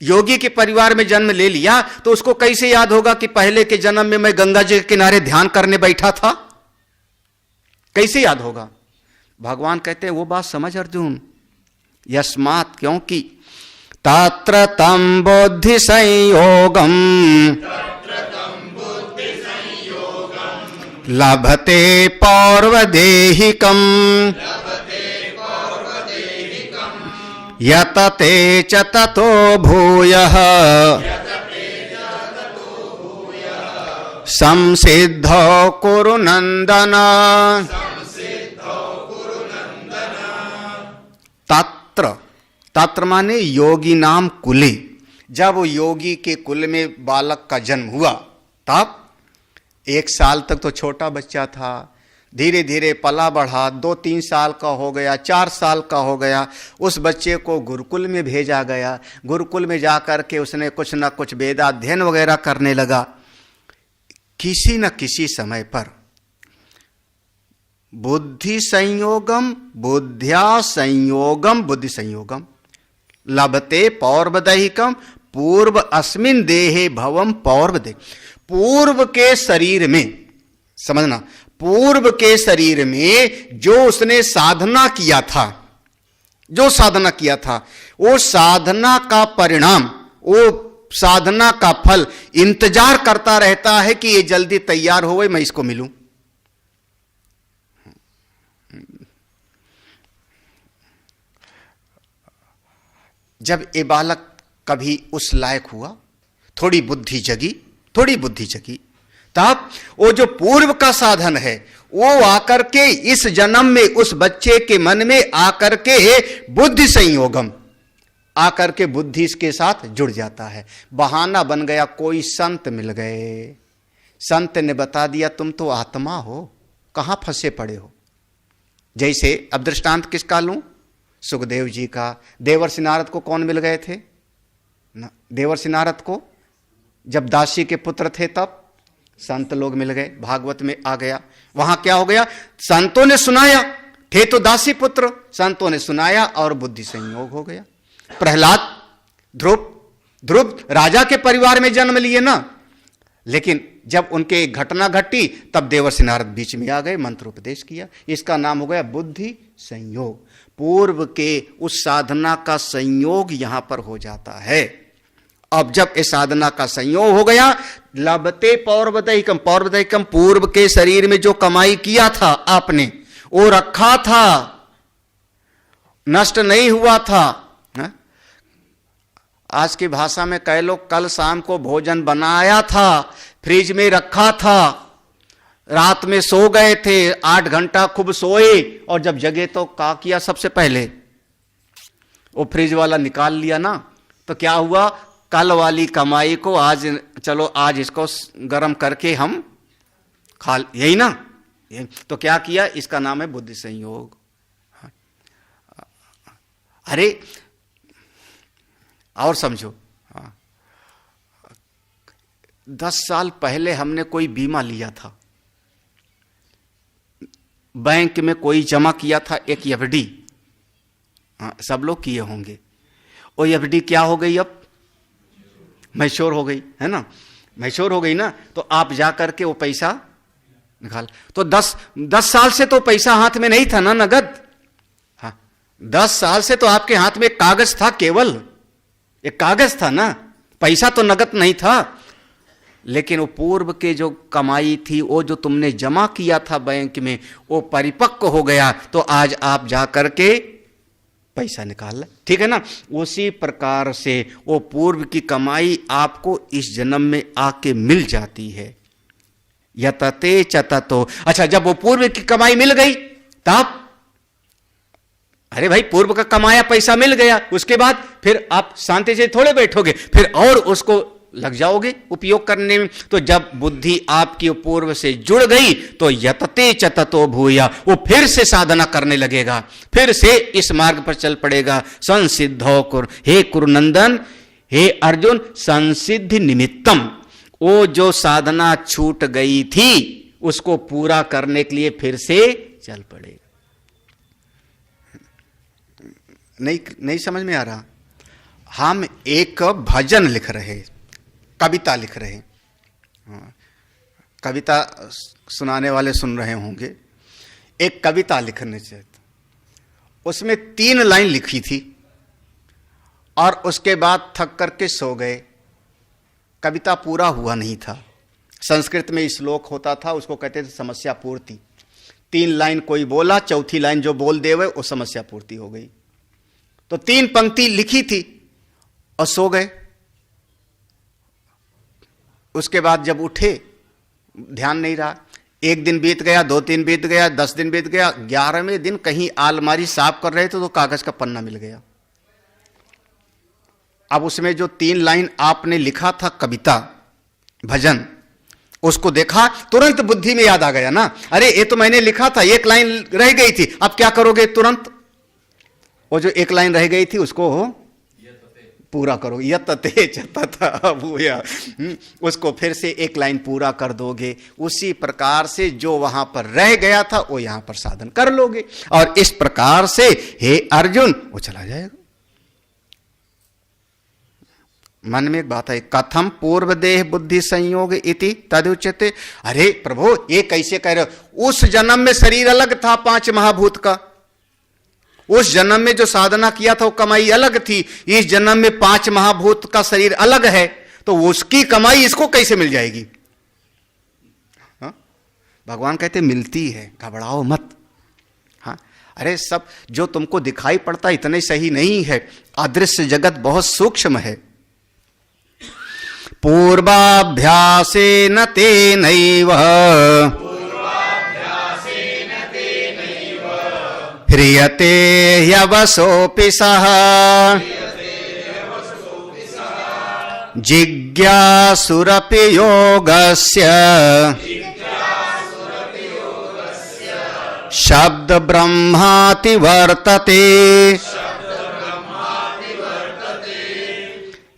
योगी के परिवार में जन्म ले लिया तो उसको कैसे याद होगा कि पहले के जन्म में मैं गंगा जी के किनारे ध्यान करने बैठा था? कैसे याद होगा? भगवान कहते हैं वो बात समझ अर्जुन, यस्मात्, क्योंकि तत्र तम बुद्धि संयोगम लभते पौर्वदेहिकम यतते च ततो भूयः संसिद्धो कुरु नंदन। तत्र, तत्र माने योगी नाम कुले। जब योगी के कुल में बालक का जन्म हुआ तब 1 साल तक तो छोटा बच्चा था, धीरे धीरे पला बढ़ा, 2-3 साल का हो गया, 4 साल का हो गया। उस बच्चे को गुरुकुल में भेजा गया। गुरुकुल में जाकर के उसने कुछ न कुछ वेदाध्ययन वगैरह करने लगा। किसी न किसी समय पर बुद्धि संयोगम, बुद्ध्या संयोगम, बुद्धि संयोगम लभते पौर्वदैहिकम पूर्व अस्मिन देहे भवम पौर्वदेह। पूर्व के शरीर में, समझना, पूर्व के शरीर में जो उसने साधना किया था, जो साधना किया था, वो साधना का परिणाम, वो साधना का फल इंतजार करता रहता है कि ये जल्दी तैयार हो, मैं इसको मिलूं। जब ये बालक कभी उस लायक हुआ, थोड़ी बुद्धि जगी, थोड़ी बुद्धि जगी, तब वो जो पूर्व का साधन है वो आकर के इस जन्म में उस बच्चे के मन में आकर के बुद्धि संयोगम आकर के बुद्धि इसके साथ जुड़ जाता है। बहाना बन गया, कोई संत मिल गए, संत ने बता दिया तुम तो आत्मा हो, कहां फंसे पड़े हो। जैसे अब दृष्टांत किसका लूं? सुखदेव जी का। देवर्षि नारद को कौन मिल गए थे? देवर्षि नारद को जब दासी के पुत्र थे तब संत लोग मिल गए, भागवत में आ गया। वहां क्या हो गया? संतों ने सुनाया, थे तो दासी पुत्र, संतों ने सुनाया और बुद्धि संयोग हो गया। प्रहलाद, ध्रुव राजा के परिवार में जन्म लिए ना, लेकिन जब उनके एक घटना घटी तब देवर्षि नारद बीच में आ गए, मंत्र उपदेश किया। इसका नाम हो गया बुद्धि संयोग। पूर्व के उस साधना का संयोग यहां पर हो जाता है। अब जब इस साधना का संयोग हो गया, लभते पौर्वदैहिकम, पौर्वदैहिकम पूर्व के शरीर में जो कमाई किया था आपने, वो रखा था, नष्ट नहीं हुआ था। आज की भाषा में कह लो, कल शाम को भोजन बनाया था, फ्रिज में रखा था, रात में सो गए थे, 8 घंटा खूब सोए, और जब जगे तो क्या किया? सबसे पहले वो फ्रिज वाला निकाल लिया ना, तो क्या हुआ? कल वाली कमाई को आज, चलो आज इसको गर्म करके हम खा, यही ना। तो क्या किया? इसका नाम है बुद्धि संयोग। अरे और समझो, 10 साल पहले हमने कोई बीमा लिया था, बैंक में कोई जमा किया था, एक एफडी, सब लोग किए होंगे। वो एफडी क्या हो गई? अब मैच्योर हो गई, है ना। मैच्योर हो गई ना, तो आप जा करके वो पैसा निकाल। तो 10 साल से तो पैसा हाथ में नहीं था ना, नगद। हाँ, 10 साल से तो आपके हाथ में एक कागज था, केवल एक कागज था ना, पैसा तो नगद नहीं था। लेकिन वो पूर्व के जो कमाई थी, वो जो तुमने जमा किया था बैंक में, वो परिपक्व हो गया, तो आज आप जा करके पैसा निकाल ले, ठीक है ना। उसी प्रकार से वो पूर्व की कमाई आपको इस जन्म में आके मिल जाती है। यतते चततो। अच्छा, जब वो पूर्व की कमाई मिल गई तब, अरे भाई पूर्व का कमाया पैसा मिल गया, उसके बाद फिर आप शांति से थोड़े बैठोगे, फिर और उसको लग जाओगे उपयोग करने में। तो जब बुद्धि आपकी पूर्व से जुड़ गई तो यतते चततो भूया, वो फिर से साधना करने लगेगा, फिर से इस मार्ग पर चल पड़ेगा। संसिद्धो कुर, हे कुरुनंदन, हे अर्जुन, संसिद्धि निमित्तम, वो जो साधना छूट गई थी उसको पूरा करने के लिए फिर से चल पड़ेगा। नहीं समझ में आ रहा? हम एक भजन लिख रहे, कविता लिख रहे, कविता सुनाने वाले सुन रहे होंगे। एक कविता लिखने से उसमें 3 लाइन लिखी थी और उसके बाद थक करके सो गए, कविता पूरा हुआ नहीं था। संस्कृत में श्लोक होता था, उसको कहते थे समस्या पूर्ति। 3 लाइन कोई बोला, चौथी लाइन जो बोल देवे वो समस्या पूर्ति हो गई। तो 3 पंक्ति लिखी थी और सो गए। उसके बाद जब उठे ध्यान नहीं रहा, 1 दिन बीत गया, 2 दिन बीत गया, 10 दिन बीत गया, 11वें दिन कहीं अलमारी साफ कर रहे थे तो कागज का पन्ना मिल गया। अब उसमें जो 3 लाइन आपने लिखा था कविता भजन, उसको देखा, तुरंत बुद्धि में याद आ गया ना, अरे ये तो मैंने लिखा था, 1 लाइन रह गई थी, अब क्या करोगे? तुरंत वो जो 1 लाइन रह गई थी उसको पूरा करो। यतते चतता भूया, उसको फिर से 1 लाइन पूरा कर दोगे। उसी प्रकार से जो वहां पर रह गया था वो यहां पर साधन कर लोगे, और इस प्रकार से हे अर्जुन वो चला जाएगा। मन में एक बात है, कथम पूर्व देह बुद्धि संयोग इति तदुच्यते। अरे प्रभु ये कैसे कह रहे हो? उस जन्म में शरीर अलग था 5 महाभूत का, उस जन्म में जो साधना किया था वो कमाई अलग थी, इस जन्म में 5 महाभूत का शरीर अलग है, तो उसकी कमाई इसको कैसे मिल जाएगी? हा? भगवान कहते मिलती है, घबराओ मत। हाँ, अरे सब जो तुमको दिखाई पड़ता इतने सही नहीं है, अदृश्य जगत बहुत सूक्ष्म है। पूर्वाभ्यासेन तेनैव ह्रियते ह्यवसोऽपि सः जिज्ञासुरपि योगस्य शब्द ब्रह्माति वर्तते।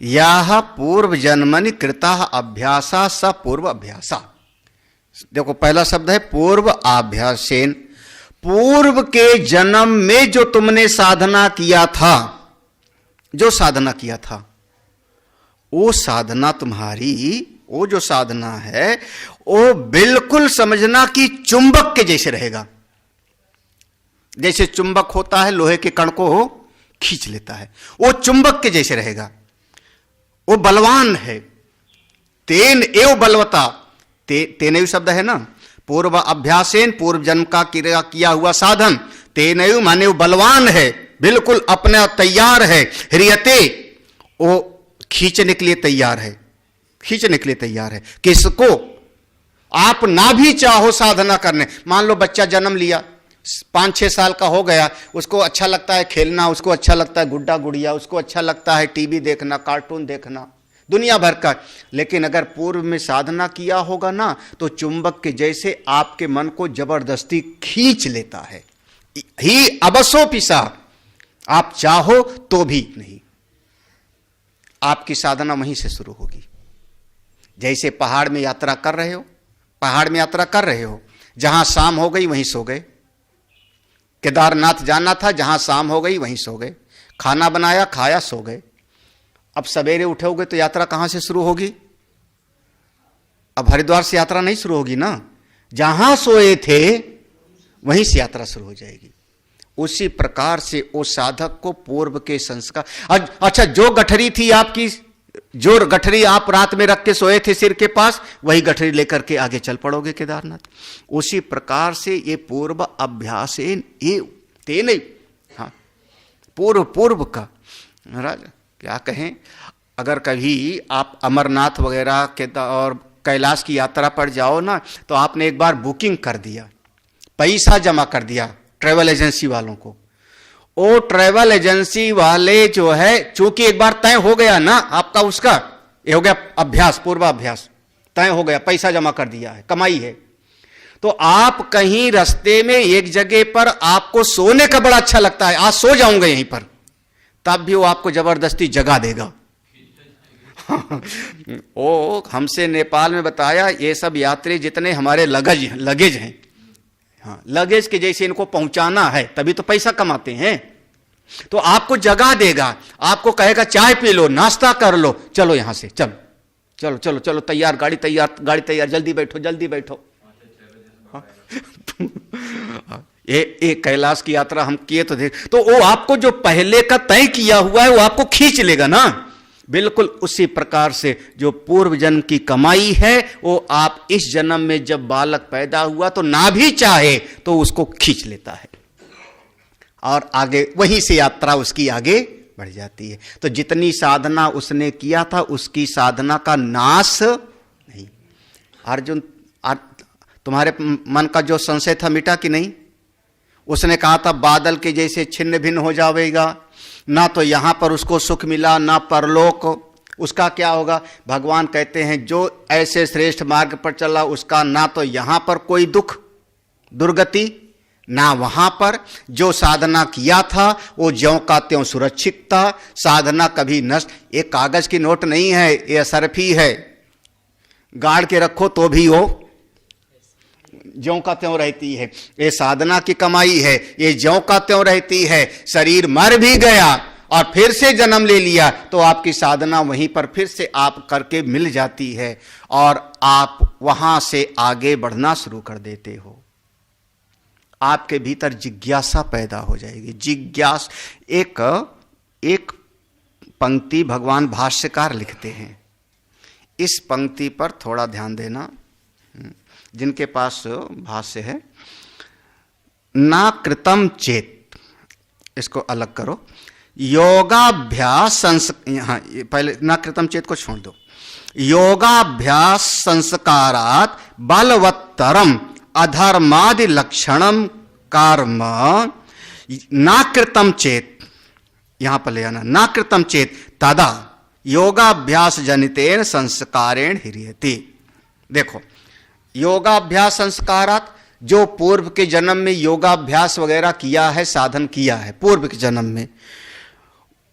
यह पूर्व जन्मनि कृता अभ्यासा स पूर्व अभ्यासा। देखो पहला शब्द है पूर्व आभ्यासेन, पूर्व के जन्म में जो तुमने साधना किया था, जो साधना किया था वो साधना तुम्हारी, वो जो साधना है वो बिल्कुल समझना कि चुंबक के जैसे रहेगा। जैसे चुंबक होता है लोहे के कण को खींच लेता है, वो चुंबक के जैसे रहेगा, वो बलवान है। तेन एव बलवता, तेन शब्द है ना, पूर्व अभ्यासेन पूर्व जन्म का किया हुआ साधन, तेन माने वो बलवान है, बिल्कुल अपना तैयार है। ह्रियते वो खींचने के लिए तैयार है, खींचने के लिए तैयार है। किसको? आप ना भी चाहो साधना करने, मान लो बच्चा जन्म लिया 5-6 साल का हो गया, उसको अच्छा लगता है खेलना, उसको अच्छा लगता है गुड्डा गुड़िया, उसको अच्छा लगता है टीवी देखना, कार्टून देखना, दुनिया भर का। लेकिन अगर पूर्व में साधना किया होगा ना तो चुंबक के जैसे आपके मन को जबरदस्ती खींच लेता है। ही अवसोपिसा, आप चाहो तो भी नहीं, आपकी साधना वहीं से शुरू होगी। जैसे पहाड़ में यात्रा कर रहे हो, पहाड़ में यात्रा कर रहे हो, जहां शाम हो गई वहीं सो गए। केदारनाथ जाना था, जहां शाम हो गई वहीं सो गए, खाना बनाया खाया सो गए। अब सवेरे उठोगे तो यात्रा कहां से शुरू होगी? अब हरिद्वार से यात्रा नहीं शुरू होगी ना, जहां सोए थे वहीं से यात्रा शुरू हो जाएगी। उसी प्रकार से वो साधक को पूर्व के संस्कार, अच्छा जो गठरी थी आपकी, जो गठरी आप रात में रख के सोए थे सिर के पास, वही गठरी लेकर के आगे चल पड़ोगे केदारनाथ। उसी प्रकार से ये पूर्व अभ्यास ये ते नहीं, हाँ पूर्व का। महाराज क्या कहें, अगर कभी आप अमरनाथ वगैरह के और कैलाश की यात्रा पर जाओ ना, तो आपने एक बार बुकिंग कर दिया, पैसा जमा कर दिया ट्रैवल एजेंसी वालों को, वो ट्रैवल एजेंसी वाले जो है, चूंकि एक बार तय हो गया ना आपका, उसका ये हो गया अभ्यास, पूर्वाभ्यास तय हो गया, पैसा जमा कर दिया है, कमाई है, तो आप कहीं रास्ते में एक जगह पर आपको सोने का बड़ा अच्छा लगता है, आज सो जाऊंगा यहीं पर, तब भी वो आपको जबरदस्ती जगा देगा। ओ हमसे नेपाल में बताया, ये सब यात्री जितने हमारे लगेज हैं, हाँ लगेज के जैसे इनको पहुंचाना है, तभी तो पैसा कमाते हैं, तो आपको जगा देगा, आपको कहेगा चाय पी लो, नाश्ता कर लो, चलो यहां से, चलो चलो चलो चलो, तैयार, गाड़ी तैयार, जल्दी बैठो। हाँ। ये कैलाश की यात्रा हम किए तो देख, तो वो आपको जो पहले का तय किया हुआ है वो आपको खींच लेगा ना, बिल्कुल उसी प्रकार से जो पूर्व जन्म की कमाई है वो आप इस जन्म में जब बालक पैदा हुआ तो ना भी चाहे तो उसको खींच लेता है, और आगे वहीं से यात्रा उसकी आगे बढ़ जाती है। तो जितनी साधना उसने किया था उसकी साधना का नाश नहीं। अर्जुन, तुम्हारे मन का जो संशय था मिटा कि नहीं? उसने कहा था बादल के जैसे छिन्न भिन्न हो जाएगा, ना तो यहां पर उसको सुख मिला ना परलोक, उसका क्या होगा? भगवान कहते हैं जो ऐसे श्रेष्ठ मार्ग पर चला उसका ना तो यहां पर कोई दुख दुर्गति ना वहां पर, जो साधना किया था वो ज्यों का त्यों सुरक्षित था, साधना कभी नष्ट, ये कागज की नोट नहीं है, ये असरफी है, गाड़ के रखो तो भी वो ज्यों का त्यों रहती है, ये साधना की कमाई है, ये ज्यों का त्यों रहती है। शरीर मर भी गया और फिर से जन्म ले लिया तो आपकी साधना वहीं पर फिर से आप करके मिल जाती है और आप वहां से आगे बढ़ना शुरू कर देते हो। आपके भीतर जिज्ञासा पैदा हो जाएगी। जिज्ञास, एक पंक्ति भगवान भाष्यकार लिखते हैं, इस पंक्ति पर थोड़ा ध्यान देना, जिनके पास भाष्य है। ना कृतम चेत, इसको अलग करो, योगाभ्यास यहाँ पहले ना कृतम चेत को छोड़ दो, योगाभ्यास संस्कारात बलवत्तरम अधर्मादि लक्षणम कर्म ना कृतम चेत, यहां पर ले आना, ना कृतम चेत तदा योगाभ्यास जनितेन संस्कारेण ह्रियते। देखो, योगाभ्यास संस्कारात, जो पूर्व के जन्म में योगाभ्यास वगैरह किया है, साधन किया है पूर्व के जन्म में,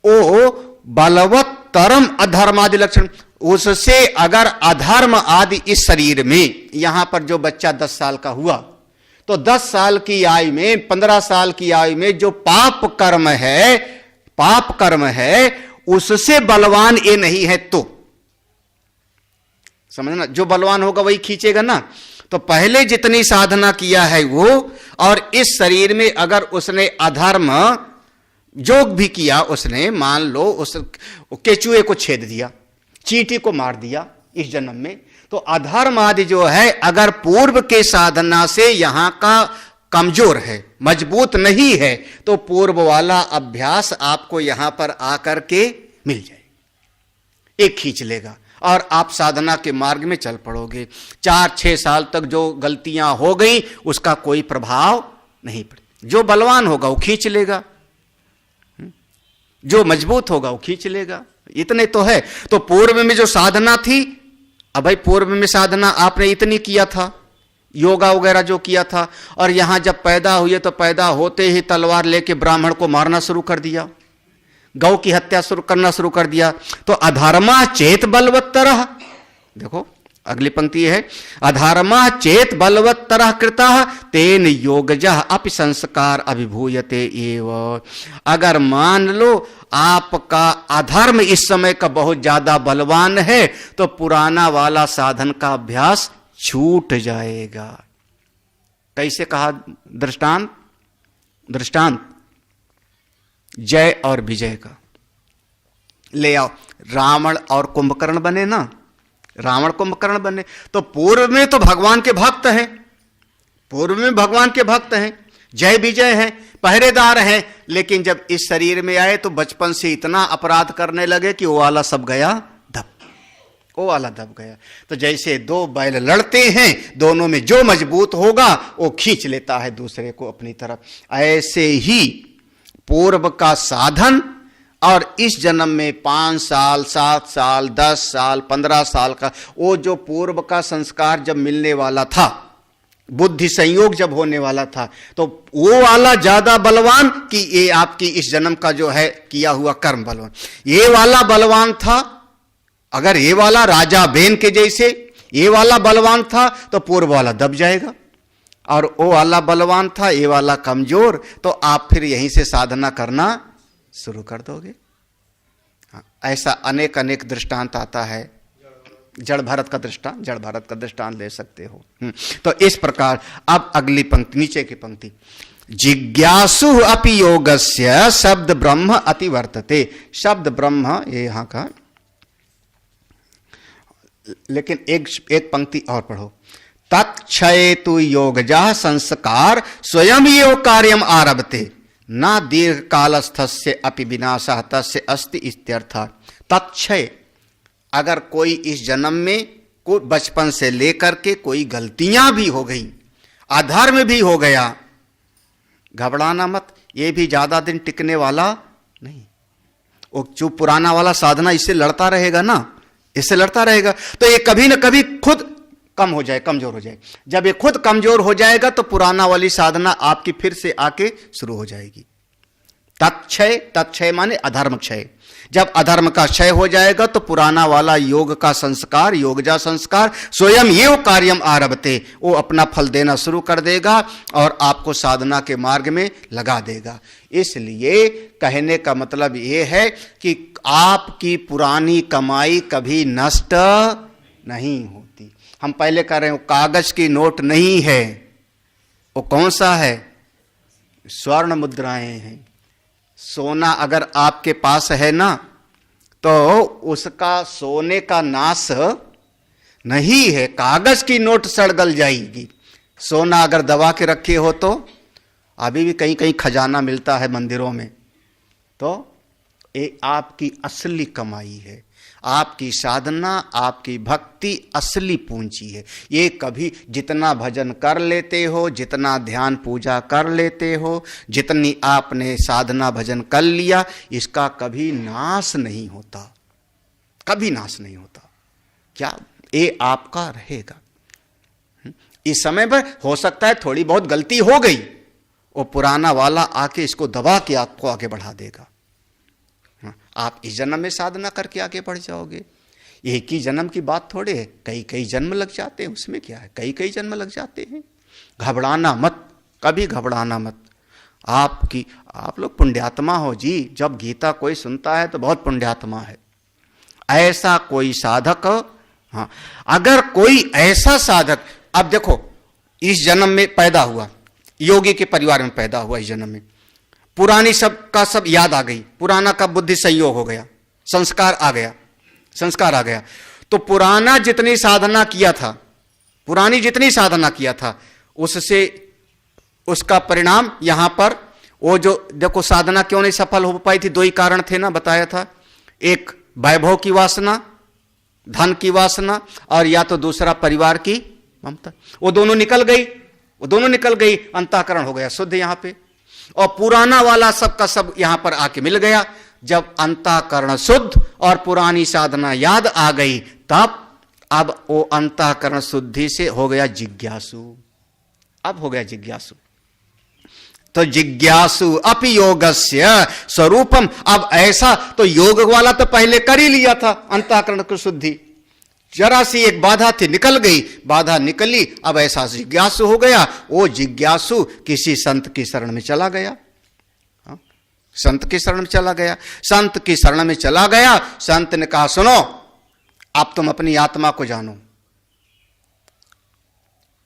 ओ बलवत्तरम अधर्मादि लक्षण, उससे अगर अधर्म आदि इस शरीर में, यहां पर जो बच्चा 10 साल का हुआ तो 10 साल की आयु में, 15 साल की आयु में जो पाप कर्म है उससे बलवान ये नहीं है, तो समझना, जो बलवान होगा वही खींचेगा ना। तो पहले जितनी साधना किया है वो, और इस शरीर में अगर उसने अधर्म जो भी किया, उसने मान लो उस केचुए को छेद दिया, चींटी को मार दिया इस जन्म में, तो अधर्म आदि जो है अगर पूर्व के साधना से यहां का कमजोर है, मजबूत नहीं है, तो पूर्व वाला अभ्यास आपको यहां पर आकर के मिल जाए, एक खींच लेगा और आप साधना के मार्ग में चल पड़ोगे। 4-6 साल तक जो गलतियां हो गई उसका कोई प्रभाव नहीं पड़े। जो बलवान होगा वो खींच लेगा, जो मजबूत होगा वो खींच लेगा, इतने तो है। तो पूर्व में जो साधना थी, अब भाई पूर्व में साधना आपने इतनी किया था, योगा वगैरह जो किया था, और यहां जब पैदा हुए तो पैदा होते ही तलवार लेके ब्राह्मण को मारना शुरू कर दिया, गौ की हत्या करना शुरू कर दिया, तो अधर्मा चेत बलवत्तर। देखो अगली पंक्ति है, अधर्मा चेत बलवत्तरः कृतः तेन योगजः अपि संस्कार अभिभूयते एव। अगर मान लो आपका अधर्म इस समय का बहुत ज्यादा बलवान है तो पुराना वाला साधन का अभ्यास छूट जाएगा। कैसे कहा दृष्टांत? दृष्टांत जय और विजय का ले आओ। रावण और कुंभकर्ण बने ना, रावण कुंभकर्ण बने तो पूर्व में तो भगवान के भक्त हैं, पूर्व में भगवान के भक्त हैं, जय विजय हैं, पहरेदार हैं, लेकिन जब इस शरीर में आए तो बचपन से इतना अपराध करने लगे कि वो वाला सब गया दब, वो वाला दब गया। तो जैसे दो बैल लड़ते हैं, दोनों में जो मजबूत होगा वो खींच लेता है दूसरे को अपनी तरफ, ऐसे ही पूर्व का साधन और इस जन्म में 5 साल 7 साल 10 साल 15 साल का वो जो पूर्व का संस्कार जब मिलने वाला था, बुद्धि संयोग जब होने वाला था, तो वो वाला ज्यादा बलवान कि ये आपकी इस जन्म का जो है किया हुआ कर्म बलवान। ये वाला बलवान था, अगर ये वाला राजा बेन के जैसे ये वाला बलवान था तो पूर्व वाला दब जाएगा, और वो वाला बलवान था ये वाला कमजोर, तो आप फिर यहीं से साधना करना शुरू कर दोगे। ऐसा अनेक अनेक दृष्टांत आता है। जड़ भारत का दृष्टांत, जड़ भारत का दृष्टांत ले सकते हो। तो इस प्रकार अब अगली पंक्ति, नीचे की पंक्ति, जिज्ञासु अपि योगस्य शब्द ब्रह्म अति वर्तते। शब्द ब्रह्म ये यहां का, लेकिन एक पंक्ति और पढ़ो, तत्क्षयेतु योगजा संस्कार स्वयं योग कार्यम आरभते न दीर्घ कालस्थस्य अपि विनाशः तस्य अस्ति इत्यर्थ। तत्क्षय, अगर कोई इस जन्म में को बचपन से लेकर के कोई गलतियां भी हो गई, अधर्म भी हो गया, घबराना मत, ये भी ज्यादा दिन टिकने वाला नहीं। वो जो पुराना वाला साधना इससे लड़ता रहेगा ना, इससे लड़ता रहेगा, तो ये कभी ना कभी खुद कम हो जाए, कमजोर हो जाए। जब ये खुद कमजोर हो जाएगा तो पुराना वाली साधना आपकी फिर से आके शुरू हो जाएगी। तत्क्षय, तत्क्षय माने अधर्म क्षय। जब अधर्म का क्षय हो जाएगा तो पुराना वाला योग का संस्कार, योगजा संस्कार स्वयं ये कार्यम आरभते, वो अपना फल देना शुरू कर देगा और आपको साधना के मार्ग में लगा देगा। इसलिए कहने का मतलब ये है कि आपकी पुरानी कमाई कभी नष्ट नहीं होती। हम पहले कह रहे हैं कागज की नोट नहीं है, वो कौन सा है? स्वर्ण मुद्राएं हैं। सोना अगर आपके पास है ना तो उसका सोने का नाश नहीं है, कागज की नोट सड़ गल जाएगी। सोना अगर दबा के रखे हो तो अभी भी कहीं कहीं खजाना मिलता है मंदिरों में, तो ये आपकी असली कमाई है। आपकी साधना, आपकी भक्ति असली पूंजी है। ये कभी जितना भजन कर लेते हो, जितना ध्यान पूजा कर लेते हो, जितनी आपने साधना भजन कर लिया, इसका कभी नाश नहीं होता, कभी नाश नहीं होता। क्या ये आपका रहेगा? इस समय पर हो सकता है थोड़ी बहुत गलती हो गई, वो पुराना वाला आके इसको दबा के आपको आगे बढ़ा देगा। आप इस जन्म में साधना करके आगे बढ़ जाओगे। एक ही जन्म की बात थोड़े है, कई कई जन्म लग जाते हैं, उसमें क्या है, कई कई जन्म लग जाते हैं। घबराना मत, कभी घबराना मत। आप लोग पुण्यात्मा हो जी, जब गीता कोई सुनता है तो बहुत पुण्यात्मा है। ऐसा कोई साधक, हाँ, अगर कोई ऐसा साधक, अब देखो इस जन्म में पैदा हुआ, योगी के परिवार में पैदा हुआ, इस जन्म में पुरानी सब का सब याद आ गई, पुराना का बुद्धि संयोग हो गया, संस्कार आ गया, संस्कार आ गया। तो पुराना जितनी साधना किया था, पुरानी जितनी साधना किया था, उससे उसका परिणाम यहां पर वो जो देखो साधना क्यों नहीं सफल हो पाई थी, दो ही कारण थे ना, बताया था। एक वैभव की वासना, धन की वासना, और या तो दूसरा परिवार की ममता। वो दोनों निकल गई, वो दोनों निकल गई, अंतःकरण हो गया शुद्ध यहां पे, और पुराना वाला सब का सब यहां पर आके मिल गया। जब अंतःकरण शुद्ध और पुरानी साधना याद आ गई, तब अब वो अंतःकरण शुद्धि से हो गया जिज्ञासु, अब हो गया जिज्ञासु। तो जिज्ञासु अपि योगस्य स्वरूपम, अब ऐसा तो योग वाला तो पहले कर ही लिया था, अंतःकरण की शुद्धि, जरा सी एक बाधा थी, निकल गई, बाधा निकली, अब ऐसा जिज्ञासु हो गया, वो जिज्ञासु किसी संत की शरण में चला गया। संत की शरण में चला गया, संत की शरण में चला गया। संत ने कहा सुनो, अब तुम अपनी आत्मा को जानो,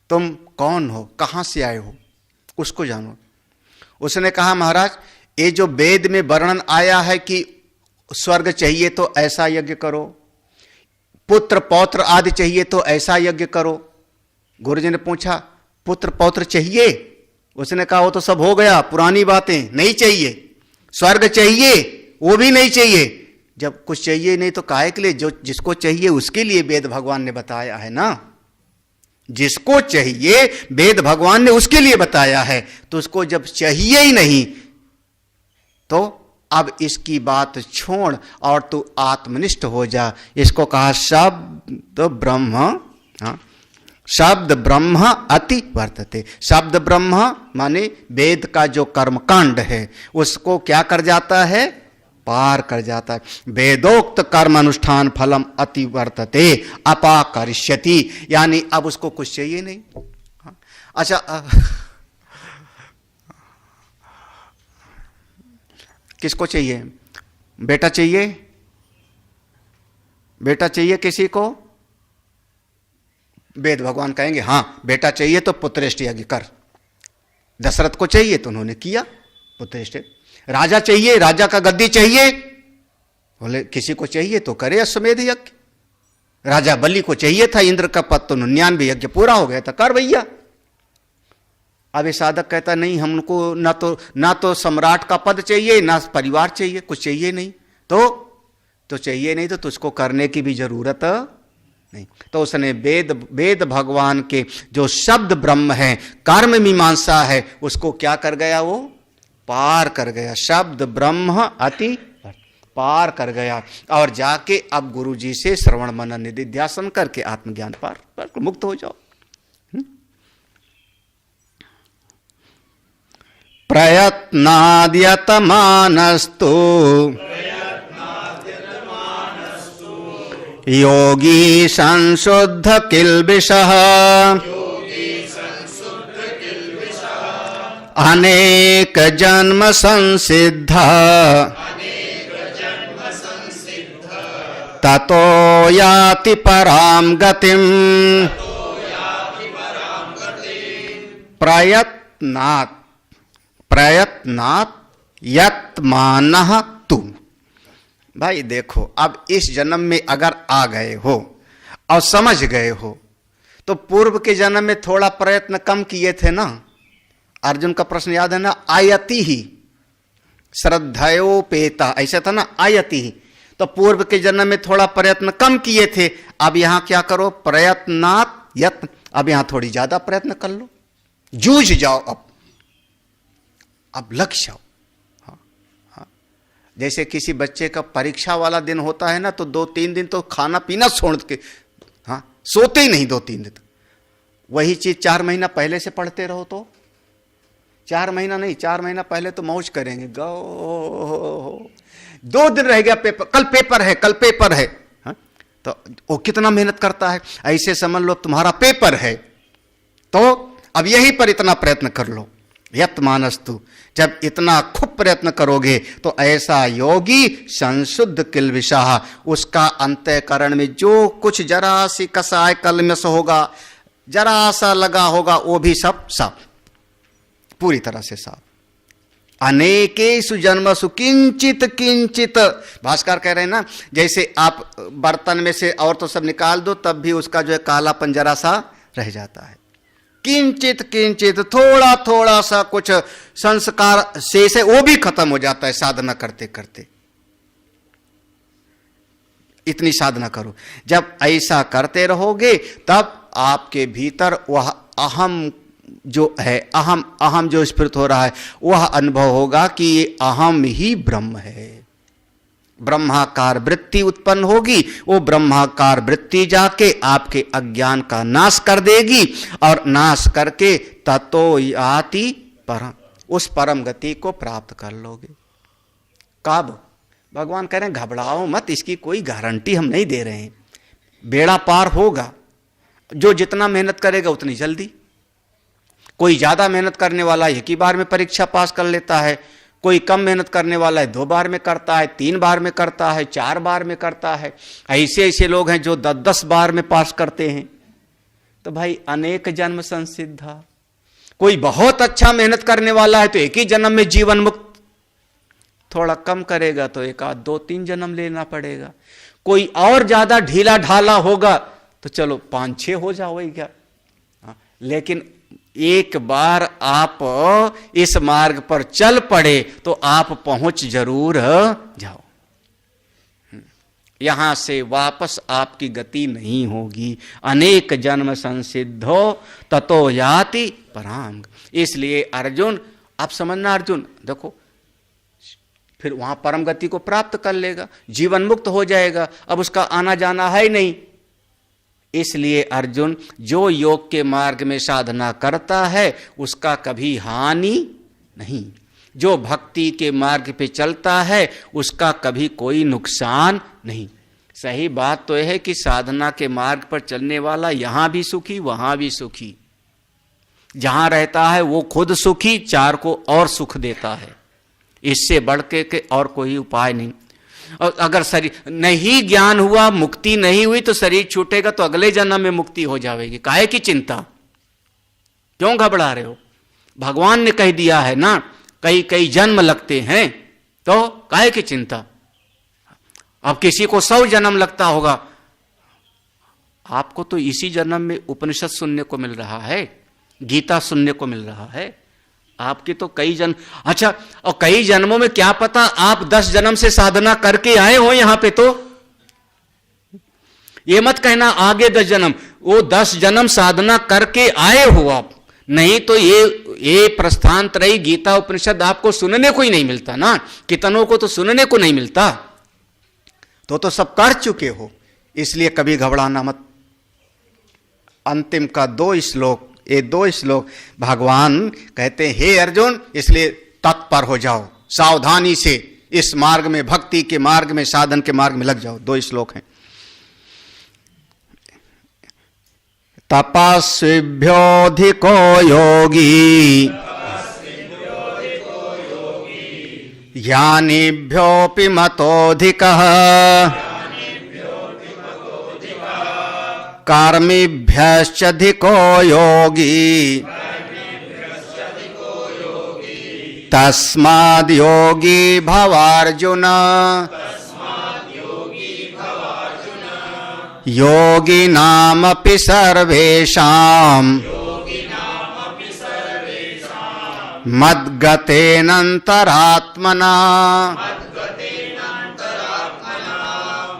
तुम कौन हो, कहां से आए हो, उसको जानो। उसने कहा महाराज, ये जो वेद में वर्णन आया है कि स्वर्ग चाहिए तो ऐसा यज्ञ करो, पुत्र पौत्र आदि चाहिए तो ऐसा यज्ञ करो। गुरुजी ने पूछा पुत्र पौत्र चाहिए? उसने कहा वो तो सब हो गया, पुरानी बातें, नहीं चाहिए। स्वर्ग चाहिए, वो भी नहीं चाहिए। जब कुछ चाहिए नहीं तो काहे के लिए, जो जिसको चाहिए उसके लिए वेद भगवान ने बताया है ना। जिसको चाहिए वेद भगवान ने उसके लिए बताया है, तो उसको जब चाहिए ही नहीं तो अब इसकी बात छोड़ और तू आत्मनिष्ठ हो जा। इसको कहा शब्द ब्रह्म। हाँ, शब्द ब्रह्म अति वर्तते। शब्द ब्रह्म माने वेद का जो कर्मकांड है उसको क्या कर जाता है, पार कर जाता है। वेदोक्त कर्म अनुष्ठान फलम अति वर्तते अपाकरिष्यति, यानी अब उसको कुछ चाहिए नहीं। अच्छा, किसको चाहिए? बेटा चाहिए? बेटा चाहिए किसी को? वेद भगवान कहेंगे हाँ बेटा चाहिए तो पुत्रेष्ट यज्ञ कर। दशरथ को चाहिए तो उन्होंने किया पुत्रेष्ट। राजा चाहिए, राजा का गद्दी चाहिए, बोले किसी को चाहिए तो करे अश्वमेध यज्ञ। राजा बलि को चाहिए था इंद्र का पद, तो 99 यज्ञ पूरा हो गया था, कर भैया। अब ये साधक कहता नहीं, हमको ना तो सम्राट का पद चाहिए, ना परिवार चाहिए, कुछ चाहिए नहीं, तो चाहिए नहीं तो तुझको करने की भी जरूरत नहीं। तो उसने वेद भगवान के जो शब्द ब्रह्म है, कर्म मीमांसा है, उसको क्या कर गया, वो पार कर गया। शब्द ब्रह्म अति पार कर गया और जाके अब गुरु जी से श्रवण मनन निधिध्यासन करके आत्मज्ञान पार मुक्त हो जाओ। प्रयत्नाद्यतमानस्तु योगी संशुद्ध किल्बिषः अनेक जन्म संसिद्ध ततो याति पराम गतिम। प्रयत्नात् यत्मानः तु। भाई देखो, अब इस जन्म में अगर आ गए हो और समझ गए हो तो पूर्व के जन्म में थोड़ा प्रयत्न कम किए थे ना। अर्जुन का प्रश्न याद है ना, आयति ही श्रद्धयोपेता, ऐसा था ना, आयति ही। तो पूर्व के जन्म में थोड़ा प्रयत्न कम किए थे, अब यहां क्या करो, प्रयत्नात् यत्न, अब यहां थोड़ी ज्यादा प्रयत्न कर लो, जूझ जाओ, अब लग जाओ। हाँ, जैसे किसी बच्चे का परीक्षा वाला दिन होता है ना, तो 2-3 दिन तो खाना पीना छोड़ के, हाँ, सोते ही नहीं 2-3 दिन। वही चीज 4 महीना पहले से पढ़ते रहो तो 4 महीना नहीं, 4 महीना पहले तो मौज करेंगे। गो 2 दिन रह गया पेपर, कल पेपर है, कल पेपर है। हाँ? तो वो कितना मेहनत करता है। ऐसे समझ लो तुम्हारा पेपर है, तो अब यही पर इतना प्रयत्न कर लो। यत मानस्तु, जब इतना खूब प्रयत्न करोगे तो ऐसा योगी संशुद्ध किल्बिषः, उसका अंतःकरण में जो कुछ जरा सी कसाय कलमश होगा, जरा सा लगा होगा, वो भी सब साफ, पूरी तरह से साफ। अनेकेषु जन्मसु किंचित किंचित, भास्कर कह रहे हैं ना, जैसे आप बर्तन में से और तो सब निकाल दो तब भी उसका जो है कालापन जरा सा रह जाता है। किंचित किंचित, थोड़ा थोड़ा सा कुछ संस्कार शेष है, वो भी खत्म हो जाता है साधना करते करते। इतनी साधना करो, जब ऐसा करते रहोगे तब आपके भीतर वह अहम जो है, अहम जो स्फुरित हो रहा है, वह अनुभव होगा कि ये अहम ही ब्रह्म है। ब्रह्माकार वृत्ति उत्पन्न होगी, वो ब्रह्माकार वृत्ति जाके आपके अज्ञान का नाश कर देगी और नाश करके ततो याति परम, उस परम गति को प्राप्त कर लोगे। कब? भगवान कह रहे हैं घबराओ मत, इसकी कोई गारंटी हम नहीं दे रहे हैं। बेड़ा पार होगा। जो जितना मेहनत करेगा उतनी जल्दी। कोई ज्यादा मेहनत करने वाला एक ही बार में परीक्षा पास कर लेता है, कोई कम मेहनत करने वाला है 2 बार में करता है, 3 बार में करता है, 4 बार में करता है। ऐसे ऐसे लोग हैं जो 10-10 बार में पास करते हैं। तो भाई अनेक जन्म संसिद्धा। कोई बहुत अच्छा मेहनत करने वाला है तो एक ही जन्म में जीवन मुक्त, थोड़ा कम करेगा तो 1 2 3 जन्म लेना पड़ेगा। कोई और ज्यादा ढीला ढाला होगा तो चलो 5-6 हो जाओगे। लेकिन एक बार आप इस मार्ग पर चल पड़े तो आप पहुंच जरूर जाओ। यहां से वापस आपकी गति नहीं होगी। अनेक जन्म संसिद्धो ततो याति परांग। इसलिए अर्जुन, आप समझना, अर्जुन देखो, फिर वहां परम गति को प्राप्त कर लेगा, जीवन मुक्त हो जाएगा, अब उसका आना जाना है ही नहीं। इसलिए अर्जुन, जो योग के मार्ग में साधना करता है उसका कभी हानि नहीं, जो भक्ति के मार्ग पे चलता है उसका कभी कोई नुकसान नहीं। सही बात तो यह है कि साधना के मार्ग पर चलने वाला यहां भी सुखी वहां भी सुखी, जहां रहता है वो खुद सुखी, 4 को और सुख देता है। इससे बढ़ के और कोई उपाय नहीं। और अगर शरीर नहीं ज्ञान हुआ, मुक्ति नहीं हुई तो शरीर छूटेगा तो अगले जन्म में मुक्ति हो जाएगी। काहे की चिंता, क्यों घबरा रहे हो? भगवान ने कह दिया है ना, कई जन्म लगते हैं, तो काहे की चिंता। अब किसी को 100 जन्म लगता होगा, आपको तो इसी जन्म में उपनिषद सुनने को मिल रहा है, गीता सुनने को मिल रहा है। आपके तो कई जन्म, अच्छा, और कई जन्मों में क्या पता आप 10 जन्म से साधना करके आए हो यहां पे। तो ये मत कहना आगे 10 जन्म, वो 10 जन्म साधना करके आए हो आप, नहीं तो ये प्रस्थानत्रयी गीता उपनिषद आपको सुनने को ही नहीं मिलता ना। कितनों को तो सुनने को नहीं मिलता, तो सब कर चुके हो। इसलिए कभी घबराना मत। अंतिम का 2 श्लोक, ये 2 श्लोक भगवान कहते हैं, हे अर्जुन, इसलिए तत्पर हो जाओ, सावधानी से इस मार्ग में, भक्ति के मार्ग में, साधन के मार्ग में लग जाओ। 2 श्लोक हैं। तपस्विभ्योऽधिको योगी ज्ञानिभ्योऽपि मतोऽधिकः कर्मिभ्यश्चाधिको योगी तस्माद् योगी भवार्जुन। योगिनामपि सर्वेषां मद्गतेनान्तरात्मना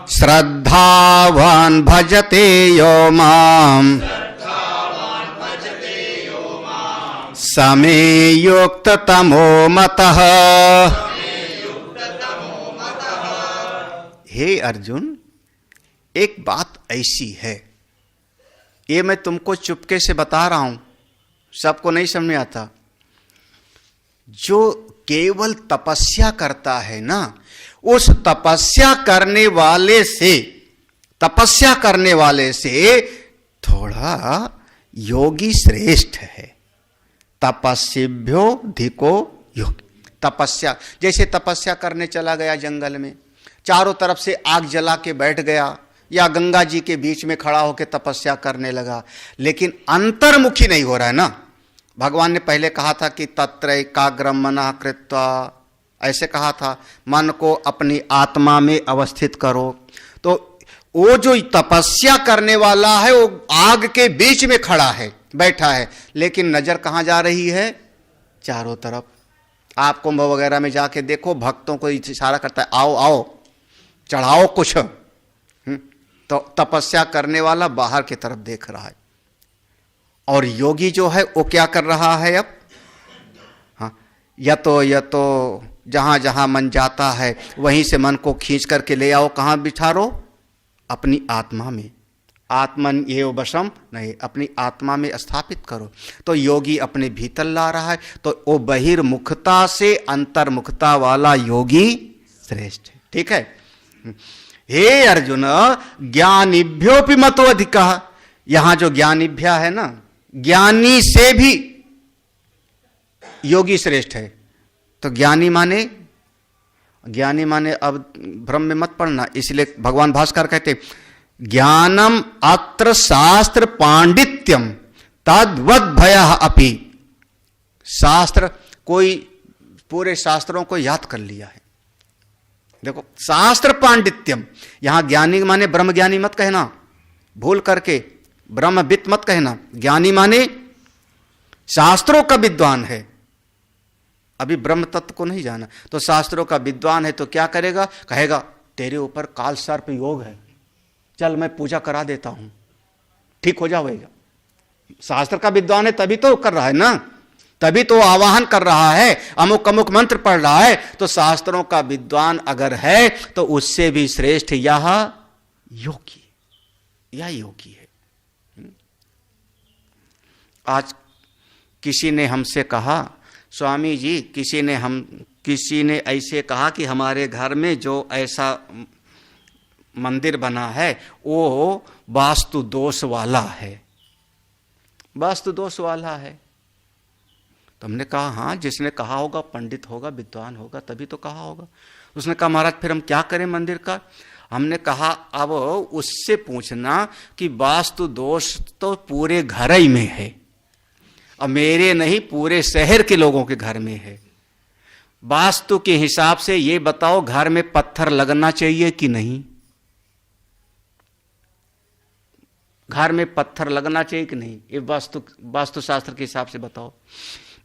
श्रद्धावान् भजते यो माम् समे युक्ततमो मतः। हे अर्जुन, एक बात ऐसी है, ये मैं तुमको चुपके से बता रहा हूं, सबको नहीं समझ में आता। जो केवल तपस्या करता है ना, उस तपस्या करने वाले से थोड़ा योगी श्रेष्ठ है। तपस्विभ्यो धिको योगी। तपस्या, जैसे तपस्या करने चला गया जंगल में, चारों तरफ से आग जला के बैठ गया, या गंगा जी के बीच में खड़ा होकर तपस्या करने लगा, लेकिन अंतर्मुखी नहीं हो रहा है ना। भगवान ने पहले कहा था कि तत्र एकाग्रम मनः कृत्वा, ऐसे कहा था, मन को अपनी आत्मा में अवस्थित करो। तो वो जो तपस्या करने वाला है वो आग के बीच में खड़ा है, बैठा है, लेकिन नजर कहां जा रही है? चारों तरफ। आप कुंभ वगैरह में जाके देखो, भक्तों को इशारा करता है, आओ आओ चढ़ाओ कुछ। तो तपस्या करने वाला बाहर की तरफ देख रहा है, और योगी जो है वो क्या कर रहा है अब? हाँ, या तो जहां जहां मन जाता है वहीं से मन को खींच करके ले आओ, कहां बिठारो? अपनी आत्मा में। आत्मन एव वशम नहीं, अपनी आत्मा में स्थापित करो। तो योगी अपने भीतर ला रहा है, तो वो बहिर्मुखता से अंतर्मुखता वाला योगी श्रेष्ठ है। ठीक है, हे अर्जुन ज्ञानिभ्योपि मतो अधिकः। यहां जो ज्ञानिभ्या है ना, ज्ञानी से भी योगी श्रेष्ठ है। तो ज्ञानी माने अब भ्रम में मत पड़ना। इसलिए भगवान भास्कर कहते ज्ञानम अत्र शास्त्र पांडित्यम तद्वद भयः अपि। शास्त्र, कोई पूरे शास्त्रों को याद कर लिया है। देखो, शास्त्र पांडित्यम, यहां ज्ञानी माने ब्रह्म ज्ञानी मत कहना, भूल करके ब्रह्मविद मत कहना। ज्ञानी माने शास्त्रों का विद्वान है, अभी ब्रह्म तत्व को नहीं जाना। तो शास्त्रों का विद्वान है तो क्या करेगा? कहेगा तेरे ऊपर काल सर्प योग है, चल मैं पूजा करा देता हूं, ठीक हो जाएगा। शास्त्र का विद्वान है तभी तो कर रहा है ना, तभी तो आवाहन कर रहा है, अमुक अमुक मंत्र पढ़ रहा है। तो शास्त्रों का विद्वान अगर है तो उससे भी श्रेष्ठ यह योगी, यह योगी है। आज किसी ने हमसे कहा, स्वामी जी किसी ने ऐसे कहा कि हमारे घर में जो ऐसा मंदिर बना है वो वास्तु दोष वाला है, वास्तु दोष वाला है। तो हमने कहा हाँ, जिसने कहा होगा पंडित होगा, विद्वान होगा, तभी तो कहा होगा। उसने कहा महाराज फिर हम क्या करें मंदिर का? हमने कहा अब उससे पूछना कि वास्तु दोष तो पूरे घर ही में है, अब मेरे नहीं पूरे शहर के लोगों के घर में है। वास्तु के हिसाब से ये बताओ घर में पत्थर लगना चाहिए कि नहीं? घर में पत्थर लगना चाहिए कि नहीं? ये वास्तु शास्त्र के हिसाब से बताओ।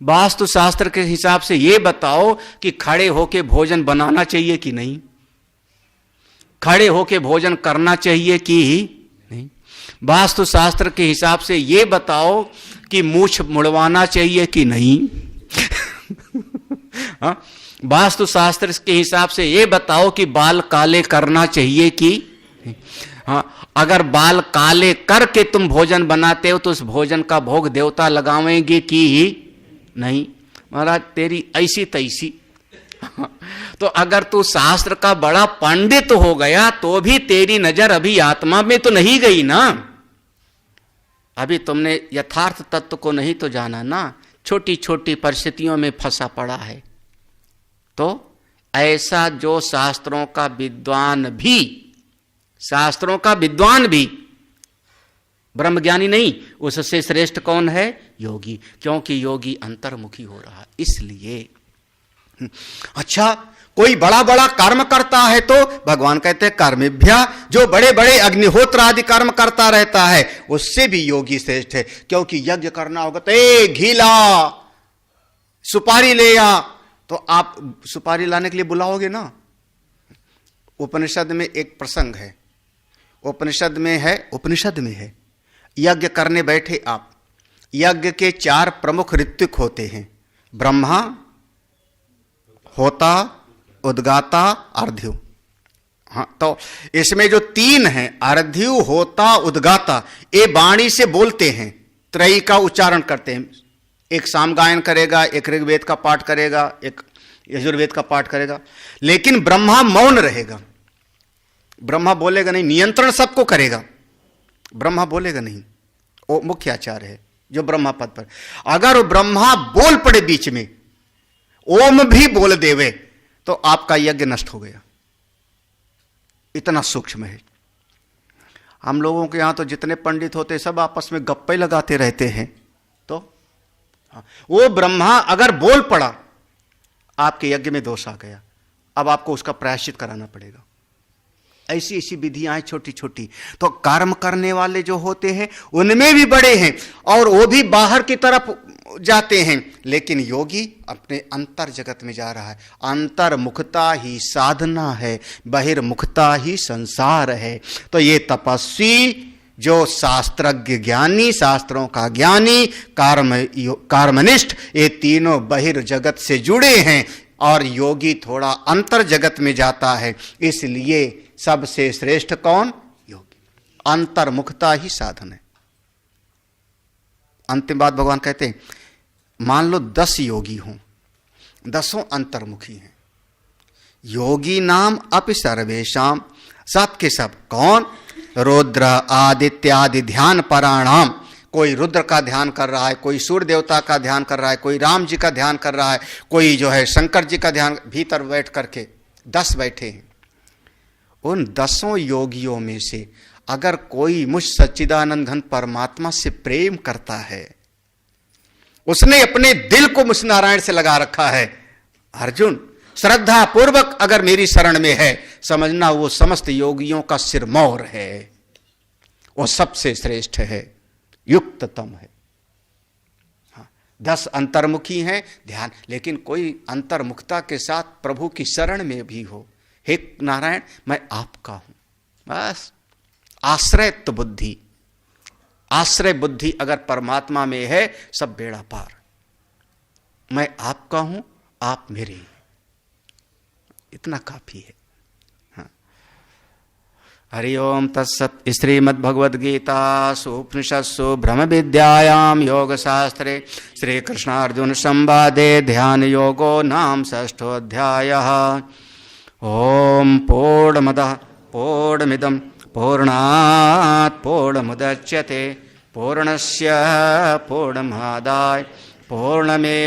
वास्तु शास्त्र के हिसाब से ये बताओ कि खड़े होके भोजन बनाना चाहिए कि नहीं? खड़े होके भोजन करना चाहिए कि नहीं? वास्तु शास्त्र के हिसाब से ये बताओ कि मूछ मुड़वाना चाहिए कि नहीं? हाँ? वास्तु शास्त्र के हिसाब से ये बताओ कि बाल काले करना चाहिए कि नहीं? हाँ, अगर बाल काले करके तुम भोजन बनाते हो तो उस भोजन का भोग देवता लगावेंगे कि नहीं? महाराज तेरी ऐसी तैसी। तो अगर तू शास्त्र का बड़ा पंडित हो गया तो भी तेरी नजर अभी आत्मा में तो नहीं गई ना, अभी तुमने यथार्थ तत्व को नहीं तो जाना ना, छोटी छोटी परिस्थितियों में फंसा पड़ा है। तो ऐसा जो शास्त्रों का विद्वान भी ब्रह्मज्ञानी नहीं, उससे श्रेष्ठ कौन है? योगी, क्योंकि योगी अंतर्मुखी हो रहा। इसलिए अच्छा, कोई बड़ा बड़ा कर्म करता है तो भगवान कहते हैं कर्मेभ्यः, जो बड़े बड़े अग्निहोत्र आदि कर्म करता रहता है उससे भी योगी श्रेष्ठ है। क्योंकि यज्ञ करना होगा तो घी ला, सुपारी ले आ, तो आप सुपारी लाने के लिए बुलाओगे ना। उपनिषद में एक प्रसंग है, उपनिषद में है यज्ञ करने बैठे आप, यज्ञ के 4 प्रमुख ऋत्विक होते हैं, ब्रह्मा, होता, उद्गाता, अर्ध्यु। हाँ, तो इसमें जो 3 हैं, अर्ध्यु, होता, उद्गाता, ये वाणी से बोलते हैं, त्रयी का उच्चारण करते हैं। एक सामगायन करेगा, एक ऋग्वेद का पाठ करेगा, एक यजुर्वेद का पाठ करेगा, लेकिन ब्रह्मा मौन रहेगा। ब्रह्मा बोलेगा नहीं, नियंत्रण सबको करेगा, ब्रह्मा बोलेगा नहीं। वो मुख्य आचार्य है जो ब्रह्मा पद पर। अगर वो ब्रह्मा बोल पड़े बीच में, ओम भी बोल देवे, तो आपका यज्ञ नष्ट हो गया। इतना सूक्ष्म है। हम लोगों के यहां तो जितने पंडित होते सब आपस में गप्पे लगाते रहते हैं। तो वो ब्रह्मा अगर बोल पड़ा, आपके यज्ञ में दोष आ गया, अब आपको उसका प्रायश्चित कराना पड़ेगा। ऐसी ऐसी विधियां हैं छोटी छोटी। तो कर्म करने वाले जो होते हैं उनमें भी बड़े हैं और वो भी बाहर की तरफ जाते हैं, लेकिन योगी अपने अंतर जगत में जा रहा है। अंतर्मुखता ही साधना है, बहिर्मुखता ही संसार है। तो ये तपस्वी जो शास्त्रज्ञ ज्ञानी, शास्त्रों का ज्ञानी, कर्मनिष्ठ, ये तीनों बहिर्जगत से जुड़े हैं और योगी थोड़ा अंतर जगत में जाता है। इसलिए सबसे श्रेष्ठ कौन? योगी। अंतर्मुखता ही साधन है। अंतिम बात भगवान कहते हैं, मान लो 10 योगी हों, 10 अंतर्मुखी हैं। योगी नाम अपि सर्वेषां सब के सब। कौन? रुद्र आदित्यादि ध्यान पराणाम। कोई रुद्र का ध्यान कर रहा है, कोई सूर्य देवता का ध्यान कर रहा है, कोई राम जी का ध्यान कर रहा है, कोई जो है शंकर जी का ध्यान। भीतर बैठ करके 10 बैठे हैं। उन 10 योगियों में से अगर कोई मुझ सच्चिदानंद घन परमात्मा से प्रेम करता है, उसने अपने दिल को मुझ नारायण से लगा रखा है, अर्जुन श्रद्धा पूर्वक अगर मेरी शरण में है, समझना वो समस्त योगियों का सिरमौर है, वो सबसे श्रेष्ठ है, युक्ततम है। हाँ, 10 अंतर्मुखी हैं ध्यान, लेकिन कोई अंतर्मुखता के साथ प्रभु की शरण में भी हो। हे नारायण मैं आपका हूं, बस आश्रय तो बुद्धि, आश्रय बुद्धि अगर परमात्मा में है, सब बेड़ा पार। मैं आपका हूं, आप मेरे, इतना काफी है। हाँ। हरि ओम तत्सत। श्रीमद्भगवद्गीतासु उपनिषत्सु ब्रह्म विद्यायां योग शास्त्रे श्री कृष्णार्जुन संवादे ध्यान योगो नाम 6ठोऽध्यायः। ओम पूर्णमदः पूर्णमिदं पूर्णात् पूर्णमुदच्यते पूर्णस्य पूर्णमादाय पूर्णमेवावशिष्यते।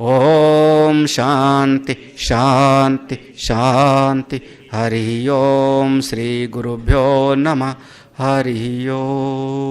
ओम शांति शांति शांति। हरि ओम। श्री गुरुभ्यो नमः। हरि ओम।